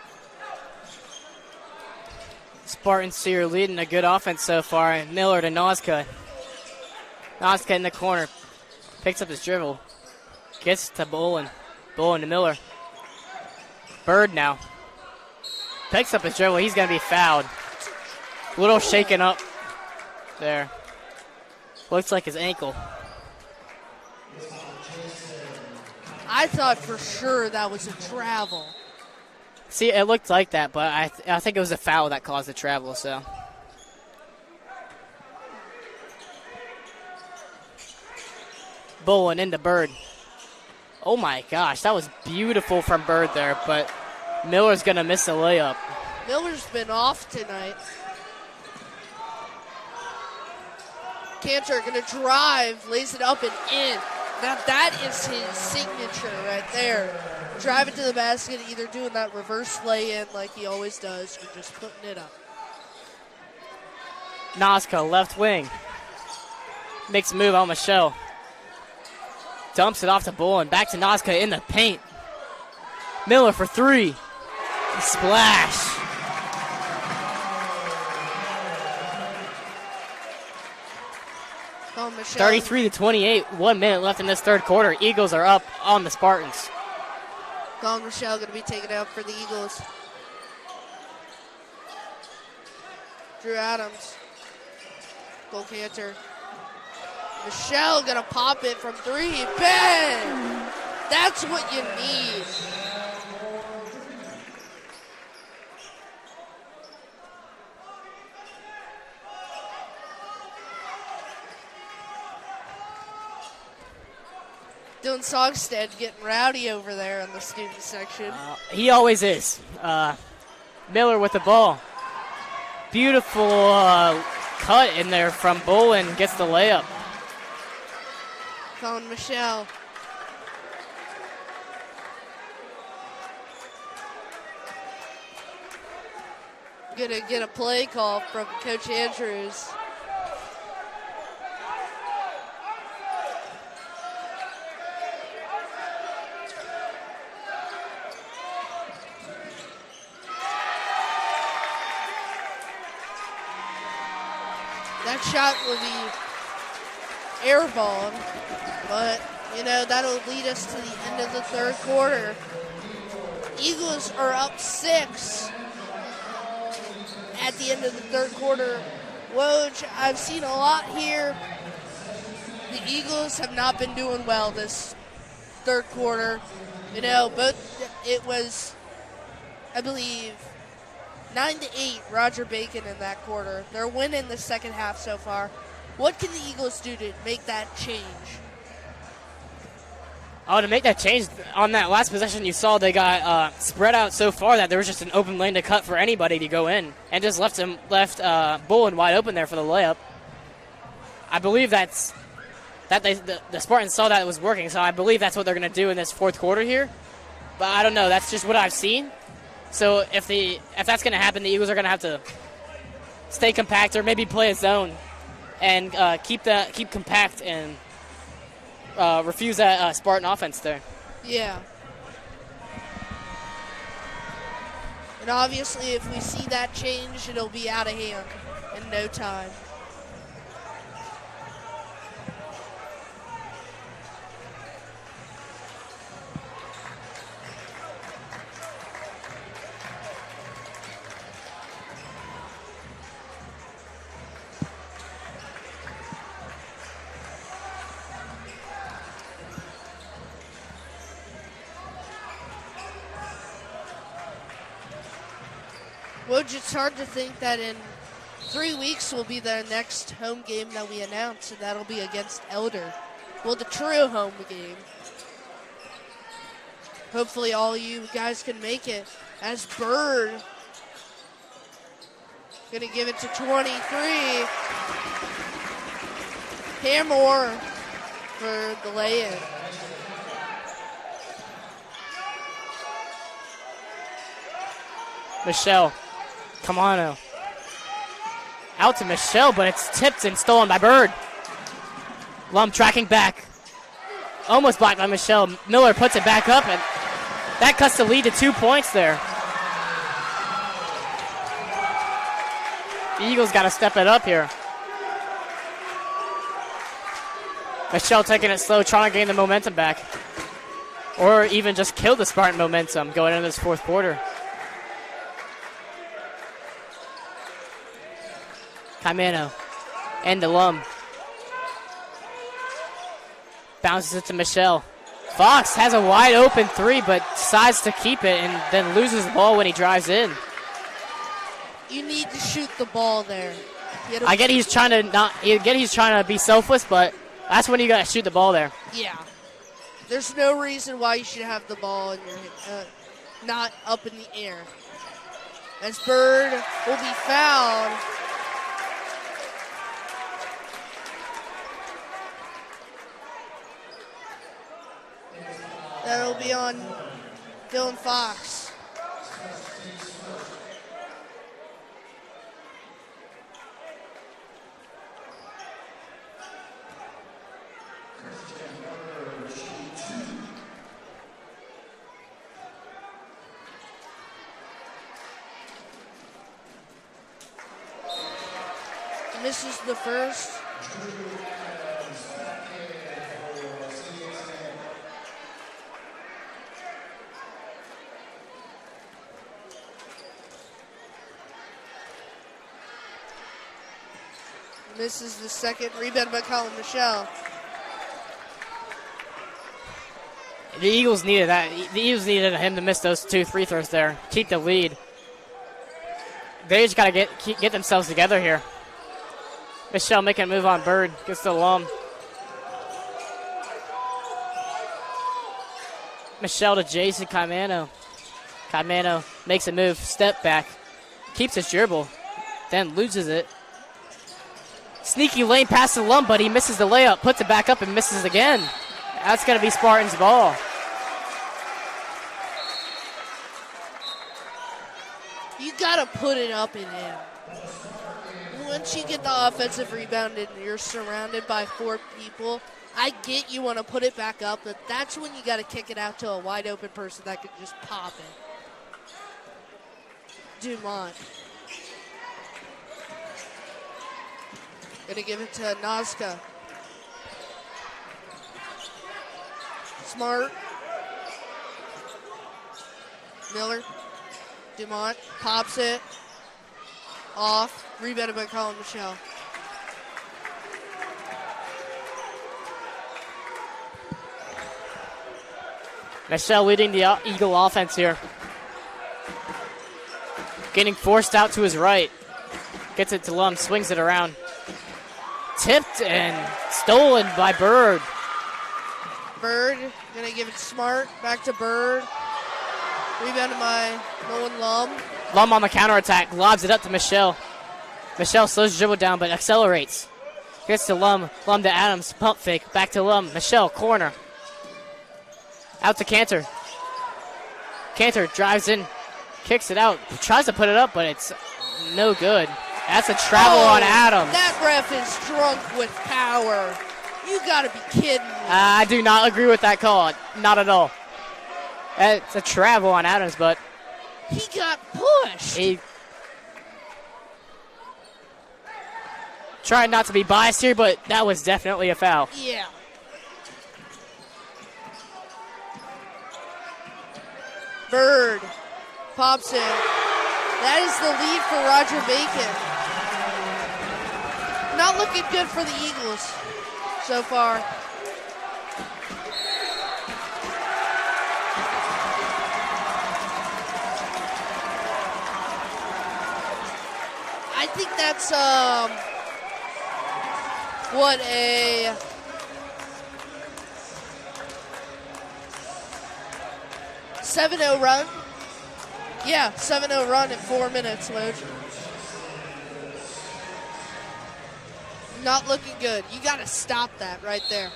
Spartans here leading a good offense so far. Miller to Nazca. Nazca in the corner. Picks up his dribble. Gets to Bolin. Bolin to Miller. Bird now. Picks up his dribble. He's going to be fouled. A little shaken up there. Looks like his ankle. I thought for sure that was a travel. See, it looked like that, but I think it was a foul that caused the travel, so. Bolin into Bird. Oh my gosh, that was beautiful from Bird there, but Miller's going to miss a layup. Miller's been off tonight. Cantor going to drive, lays it up and in. Now that is his signature right there. Drive it to the basket, either doing that reverse lay-in like he always does, or just putting it up. Nazca, left wing. Makes a move on Michelle. Dumps it off to Bolin. Back to Nazca in the paint. Miller for 3. Splash. Oh, Michelle. 33-28. 1 minute left in this third quarter. Eagles are up on the Spartans. Gong Michelle going to be taken out for the Eagles. Drew Adams. Cole Cantor. Michelle going to pop it from 3. Bang! That's what you need. Dylan Sogstead getting rowdy over there in the student section. He always is. Miller with the ball. Beautiful cut in there from Bolin. Gets the layup. Colin Michelle. Gonna get a play call from Coach Andrews. That shot will be airballed, but, that'll lead us to the end of the third quarter. Eagles are up 6 at the end of the third quarter. Woj, I've seen a lot here. The Eagles have not been doing well this third quarter. You know, it was, I believe, 9-8 Roger Bacon in that quarter. They're winning the second half so far. What can the Eagles do to make that change? Oh, to make that change, on that last possession you saw they got spread out so far that there was just an open lane to cut for anybody to go in, and just left Bullen wide open there for the layup. I believe the Spartans saw that it was working, so I believe that's what they're going to do in this fourth quarter here. But I don't know. That's just what I've seen. So if that's going to happen, the Eagles are going to have to stay compact or maybe play a zone and keep compact and refuse that Spartan offense there. Yeah. And obviously, if we see that change, it'll be out of hand in no time. Woj, it's hard to think that in 3 weeks will be the next home game that we announce, and that'll be against Elder. Well, the true home game. Hopefully all you guys can make it. As Bird gonna give it to 23. Paramore for the lay-in. Michelle. Come on now. Out to Michelle, but it's tipped and stolen by Bird. Lum tracking back. Almost blocked by Michelle. Miller puts it back up, and that cuts the lead to 2 points there. The Eagles got to step it up here. Michelle taking it slow, trying to gain the momentum back. Or even just kill the Spartan momentum going into this fourth quarter. Caimano and the Lum. Bounces it to Michelle. Fox has a wide open three, but decides to keep it and then loses the ball when he drives in. You need to shoot the ball there. I get he's trying to be selfless, but that's when you gotta shoot the ball there. Yeah. There's no reason why you should have the ball in your not up in the air. As Bird will be fouled. That'll be on Dylan Fox. Misses the first. Misses the second. Rebound by Colin Michelle. The Eagles needed that. The Eagles needed him to miss those 2 free throws there. Keep the lead. They just got to get themselves together here. Michelle making a move on Bird. Gets the Lum. Michelle to Jason Caimano. Caimano makes a move. Step back. Keeps his dribble. Then loses it. Sneaky lane pass to Lum, but he misses the layup. Puts it back up and misses again. That's going to be Spartan's ball. You got to put it up and in. Once you get the offensive rebound and you're surrounded by 4 people, I get you want to put it back up, but that's when you got to kick it out to a wide open person that could just pop it. Dumont. Gonna give it to Nazca. Smart. Miller. Dumont pops it. Off. Rebounded by Colin Michelle. Michelle leading the Eagle offense here. Getting forced out to his right. Gets it to Lum, swings it around. Tipped and stolen by Bird. Bird gonna give it Smart. Back to Bird. Rebounded by Nolan Lum. Lum on the counterattack. Lobs it up to Michelle. Michelle slows the dribble down but accelerates. Gets to Lum. Lum to Adams. Pump fake. Back to Lum. Michelle, corner. Out to Cantor. Cantor drives in. Kicks it out. Tries to put it up, but it's no good. That's a travel on Adams. That ref is drunk with power. You gotta be kidding me. I do not agree with that call. Not at all. It's a travel on Adams, but he got pushed. He tried not to be biased here, but that was definitely a foul. Yeah. Bird pops in. That is the lead for Roger Bacon. Not looking good for the Eagles so far. I think that's what a .7-0 run. Yeah, 7-0 run in 4 minutes, Woj. Not looking good. You got to stop that right there.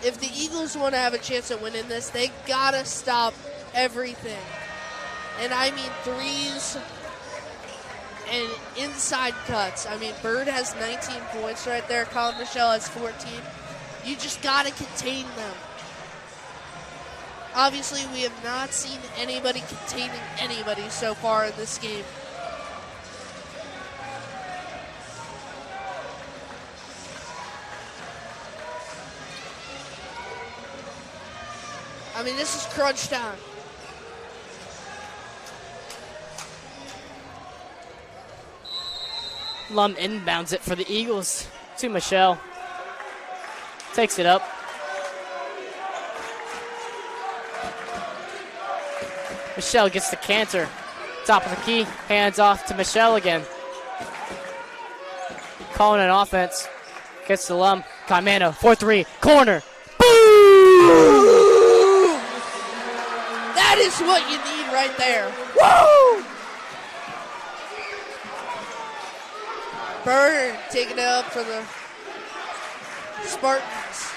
If the Eagles want to have a chance at winning this, they got to stop everything. And I mean threes and inside cuts. I mean, Bird has 19 points right there. Colin Michelle has 14. You just got to contain them. Obviously, we have not seen anybody containing anybody so far in this game. I mean, this is crunch time. Lum inbounds it for the Eagles to Michelle. Takes it up. Michelle gets the Cantor. Top of the key. Hands off to Michelle again. Calling an offense. Gets to Lum. Caimano. 4-3. Corner. Boom! That is what you need right there. Woo! Bird taking it up for the Spartans.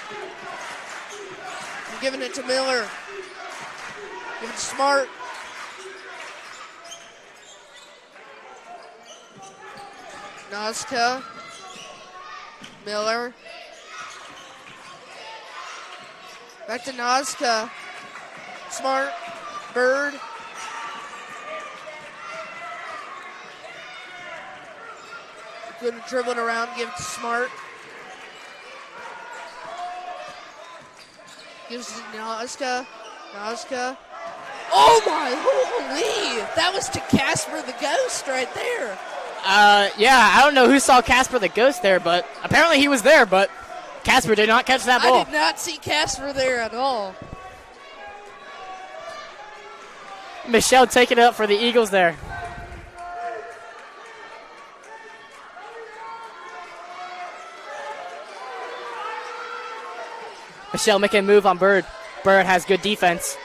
Giving it to Miller. Giving it to Smart. Nazca. Miller. Back to Nazca. Smart. Bird. Good dribbling around, give it to Smart. Gives it to Nazca. Nazca. Oh my, holy! That was to Casper the Ghost right there. Yeah, I don't know who saw Casper the Ghost there, but apparently he was there, but Casper did not catch that ball. I did not see Casper there at all. Michelle taking it up for the Eagles there. Michelle making a move on Bird. Bird has good defense.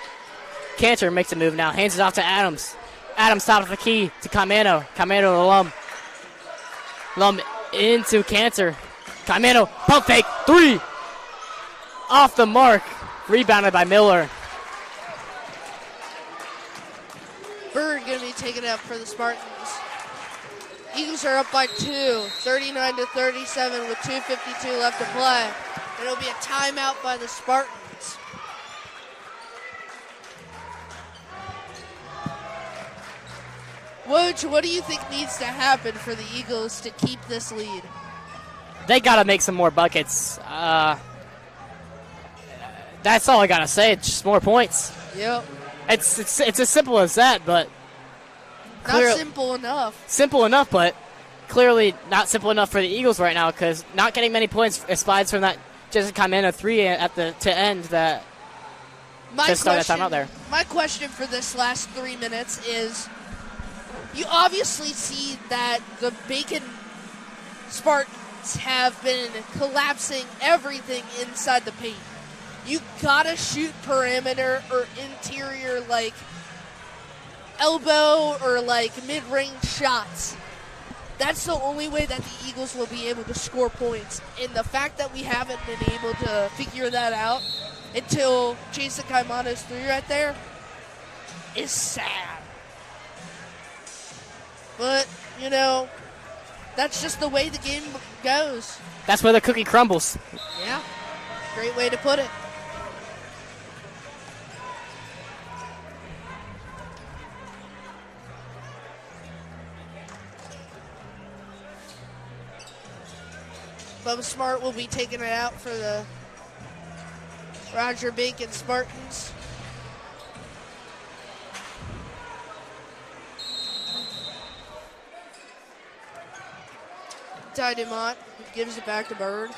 Cantor makes a move now. Hands it off to Adams. Adams top of the key to Caimano. Caimano to Lum. Lum into Cantor. Caimano, pump fake, 3. Off the mark. Rebounded by Miller. Bird going to be taken up for the Spartans. Eagles are up by 2, 39-37 with 2:52 left to play. It'll be a timeout by the Spartans. Woj, what do you think needs to happen for the Eagles to keep this lead? They got to make some more buckets. That's all I got to say. It's just more points. Yep. It's as simple as that, but Not simple enough. Simple enough, but clearly not simple enough for the Eagles right now because not getting many points aside from that just come in a 3 at the to end that just start that time out there. My question for this last 3 minutes is, you obviously see that the Bacon Spartans have been collapsing everything inside the paint. You gotta shoot perimeter or interior, like elbow or like mid-range shots. That's the only way that the Eagles will be able to score points. And the fact that we haven't been able to figure that out until Jason Kaimana's 3 right there is sad. But, you know, that's just the way the game goes. That's where the cookie crumbles. Yeah, great way to put it. Bubba Smart will be taking it out for the Roger Bacon Spartans. Ty Dumont gives it back to Bird.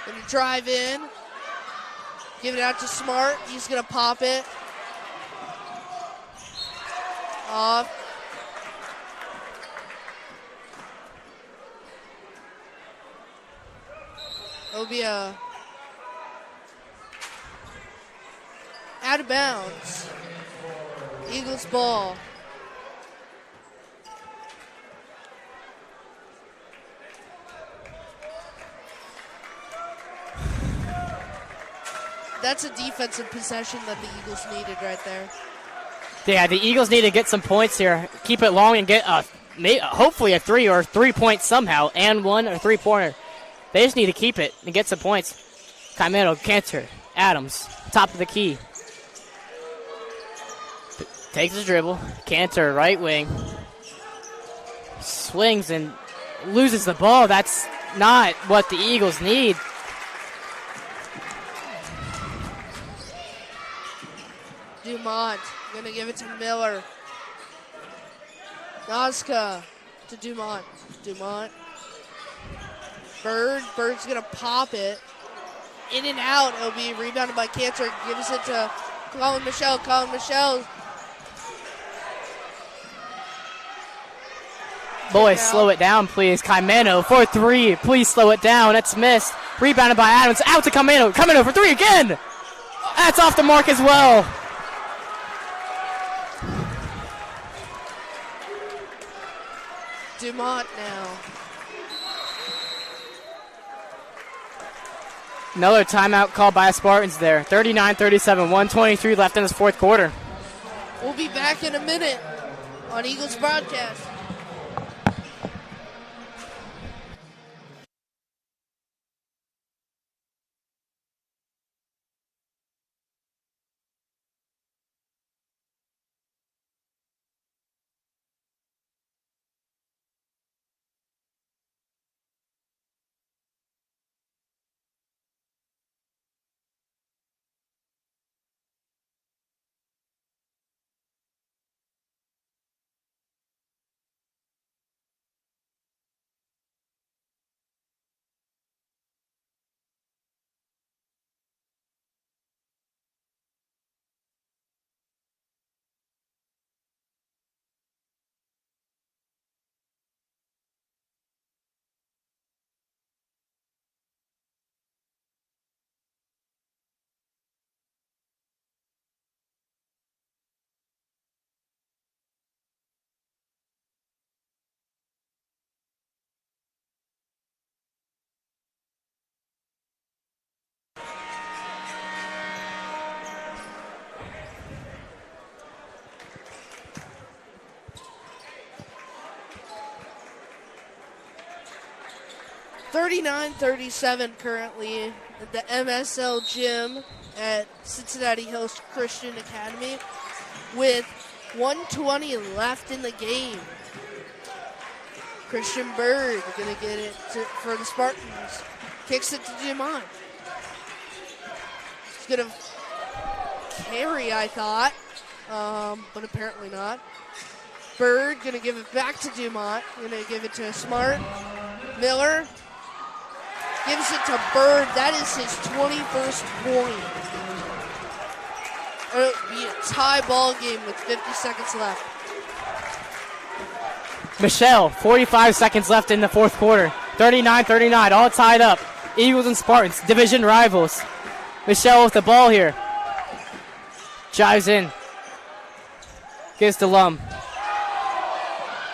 Gonna drive in. Give it out to Smart. He's gonna pop it. Off. It'll be a out of bounds. Eagles ball. That's a defensive possession that the Eagles needed right there. Yeah, the Eagles need to get some points here. Keep it long and get hopefully a 3 or 3 points somehow, and 1 or 3-pointer. They just need to keep it and get some points. Caimano, Cantor, Adams, top of the key. Takes the dribble. Cantor, right wing. Swings and loses the ball. That's not what the Eagles need. Dumont gonna give it to Miller. Nazca to Dumont. Dumont. Bird's gonna pop it. In and out. It'll be rebounded by Cantor. Gives it to Colin Michelle. Colin Michelle. Boys, slow it down, please. Caimano for 3. Please slow it down. It's missed. Rebounded by Adams. Out to Caimano. Caimano for 3 again. That's off the mark as well. Dumont now. Another timeout called by the Spartans there. 39-37, 1:23 left in this fourth quarter. We'll be back in a minute on Eagles Broadcast. (39-37) currently at the MSL gym at Cincinnati Hills Christian Academy with 1:20 left in the game. Christian Bird going to get it for the Spartans. Kicks it to Dumont. going to carry, I thought, but apparently not. Bird going to give it back to Dumont. Going to give it to Smart. Miller gives it to Bird. That is his 21st point. It'll be a tie ball game with 50 seconds left. Michelle, 45 seconds left in the fourth quarter. 39-39, all tied up. Eagles and Spartans, division rivals. Michelle with the ball here. Drives in. Gives to Lum.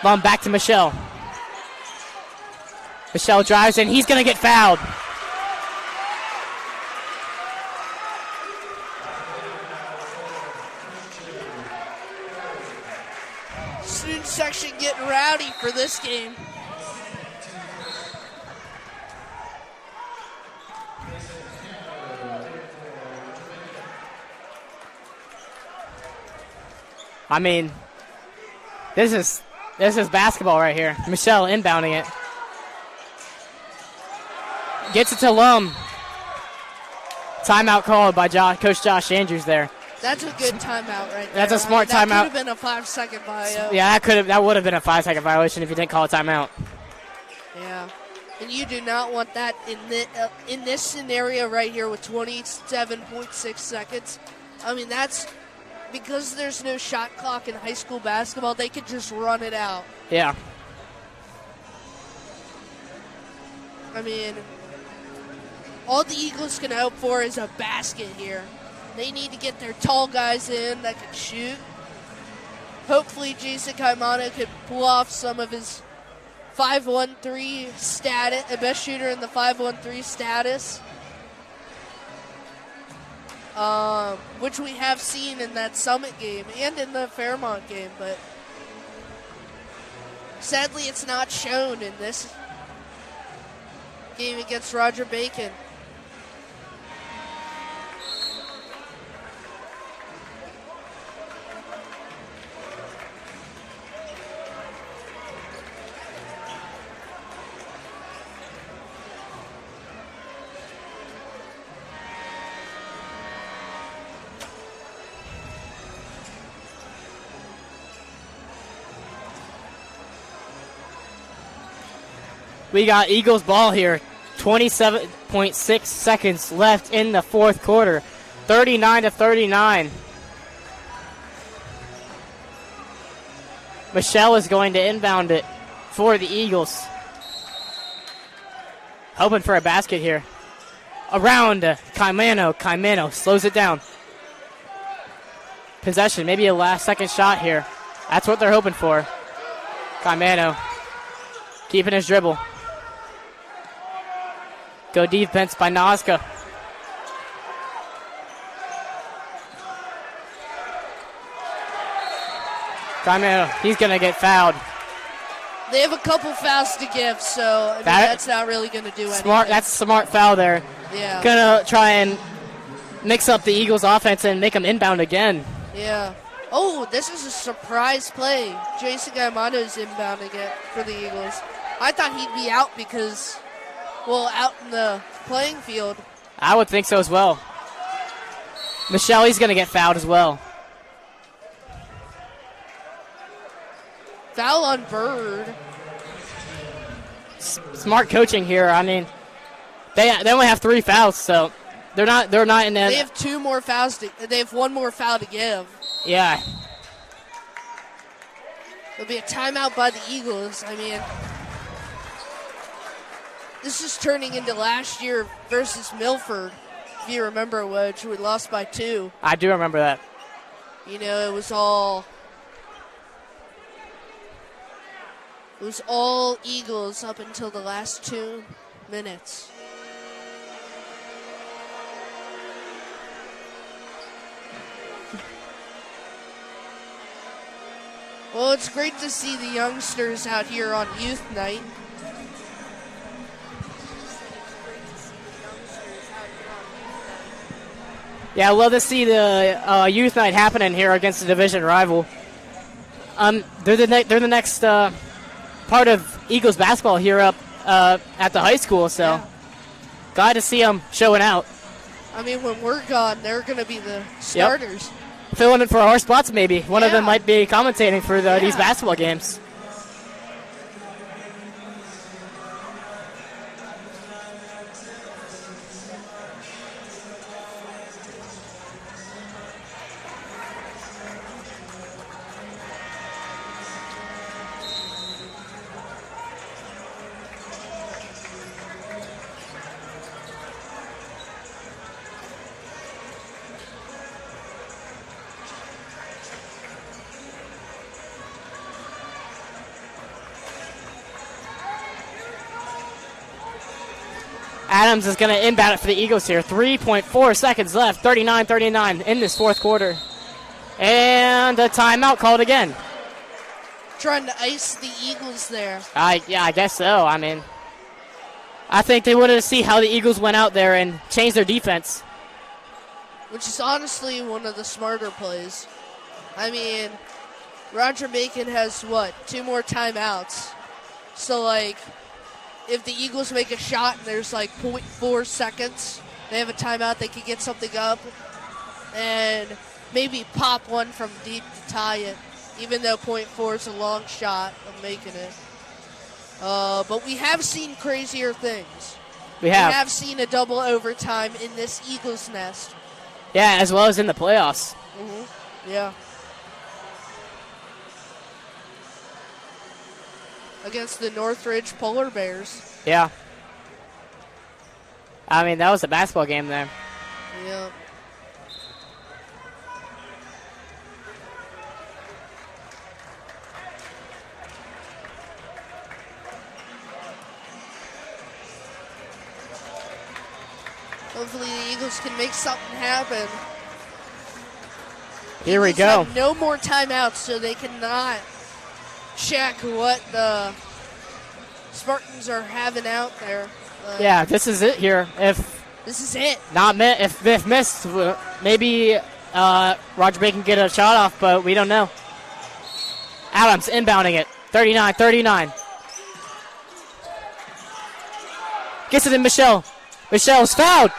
Lum back to Michelle. Michelle drives in. He's going to get fouled. Student section getting rowdy for this game. I mean, this is basketball right here. Michelle inbounding it. Gets it to Lum. Timeout called by Coach Josh Andrews there. That's a good timeout right there. That's a smart timeout. That could have been a 5-second bio. Yeah, that would have been a 5-second violation if you didn't call a timeout. Yeah, and you do not want that in this scenario right here with 27.6 seconds. I mean, that's because there's no shot clock in high school basketball. They could just run it out. Yeah. I mean, all the Eagles can hope for is a basket here. They need to get their tall guys in that can shoot. Hopefully, Jason Caimano could pull off some of his 5-1-3 status, the best shooter in the 5-1-3 status, which we have seen in that Summit game and in the Fairmont game, but sadly, it's not shown in this game against Roger Bacon. We got Eagles ball here. 27.6 seconds left in the fourth quarter. 39-39. Michelle is going to inbound it for the Eagles. Hoping for a basket here. Around Caimano. Caimano slows it down. Possession, maybe a last second shot here. That's what they're hoping for. Caimano keeping his dribble. Go defense by Nazca. Caimano, he's going to get fouled. They have a couple fouls to give, so I mean, that's not really going to do anything. That's a smart foul there. Yeah. Going to try and mix up the Eagles' offense and make them inbound again. Yeah. Oh, this is a surprise play. Jason Caimano is inbounding it for the Eagles. I thought he'd be out because, well, out in the playing field. I would think so as well. Michelle, he's going to get fouled as well. Foul on Bird. Smart coaching here. I mean, they only have 3 fouls, so they're not in that. They have 2 more fouls. They have 1 more foul to give. Yeah. There'll be a timeout by the Eagles. I mean, this is turning into last year versus Milford, if you remember, which we lost by 2. I do remember that. You know, it was all Eagles up until the last 2 minutes. Well, it's great to see the youngsters out here on youth night. Yeah, I love to see the youth night happening here against a division rival. They're the next part of Eagles basketball here up at the high school, so yeah. glad to see them showing out. I mean, when we're gone, they're going to be the starters. Filling in for our spots, maybe. One of them Yeah. might be commentating for these basketball games. Adams is going to inbound it for the Eagles here. 3.4 seconds left. 39-39 in this fourth quarter. And a timeout called again. Trying to ice the Eagles there. I guess so. I mean, I think they wanted to see how the Eagles went out there and changed their defense. Which is honestly one of the smarter plays. I mean, Roger Bacon has, 2 more timeouts. So, if the Eagles make a shot and there's 0.4 seconds, they have a timeout, they could get something up and maybe pop one from deep to tie it, even though 0.4 is a long shot of making it. But we have seen crazier things. We have. We have seen a double overtime in this Eagles nest. Yeah, as well as in the playoffs. Mm-hmm. Yeah. Against the Northridge Polar Bears. Yeah. I mean, that was a basketball game there. Yeah. Hopefully the Eagles can make something happen. Here we Eagles go. have no more timeouts, so they cannot check what the Spartans are having out there. Yeah, this is it here. This is it. If missed, maybe Roger Bacon can get a shot off, but we don't know. Adams inbounding it. 39-39. Gets it in Michelle. Michelle's fouled.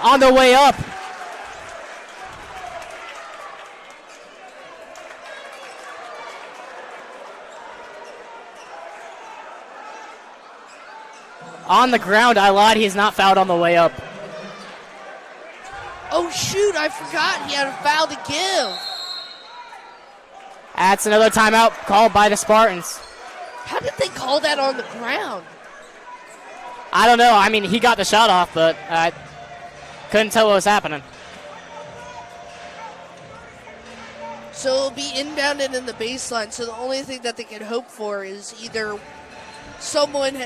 On the way up. On the ground, I lied. He's not fouled on the way up. Oh, shoot. I forgot he had a foul to give. That's another timeout called by the Spartans. How did they call that on the ground? I don't know. I mean, he got the shot off, but I couldn't tell what was happening. So it'll be inbounded in the baseline. So the only thing that they can hope for is either someone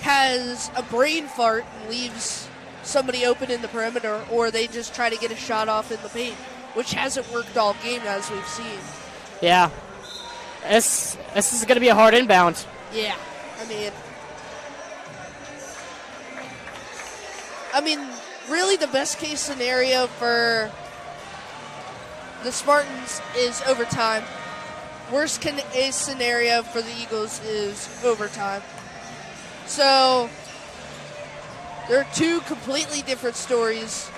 has a brain fart and leaves somebody open in the perimeter, or they just try to get a shot off in the paint, which hasn't worked all game as we've seen. Yeah. This is going to be a hard inbound. Yeah. I mean, really the best case scenario for the Spartans is overtime. Worst case scenario for the Eagles is overtime. So there are two completely different stories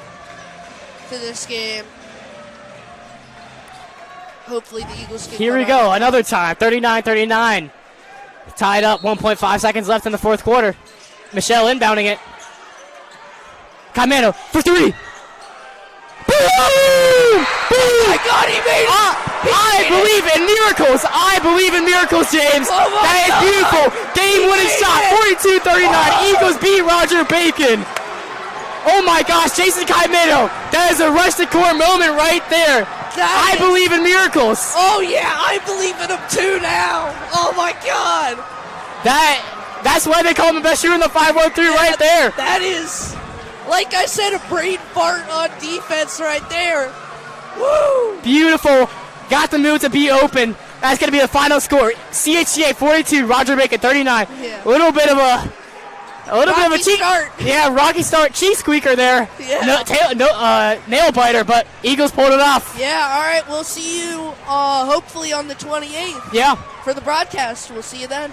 to this game. Hopefully the Eagles can Here we go, another time, 39-39. Tied up, 1.5 seconds left in the fourth quarter. Michelle inbounding it. Caimeno for three. Boom! Boom! Oh my God, he made it! I believe in miracles. I believe in miracles, James. Oh my That is God. beautiful. Game-winning shot, 42-39. Eagles beat Roger Bacon. Oh my gosh, Jason Caimeno. That is a rush to core moment right there. I believe in miracles. Oh yeah, I believe in him too now. Oh my God. That's why they call him the best shooter in the 5-1-3 right there. That is, like I said, a brain fart on defense right there. Woo! Beautiful. Got the move to be open. That's going to be the final score. CHCA 42, Roger Bacon 39. Yeah. A little bit of a cheek start. Yeah, rocky start, cheek squeaker there. Yeah. Nail biter, but Eagles pulled it off. Yeah, all right. We'll see you hopefully on the 28th. Yeah. For the broadcast. We'll see you then.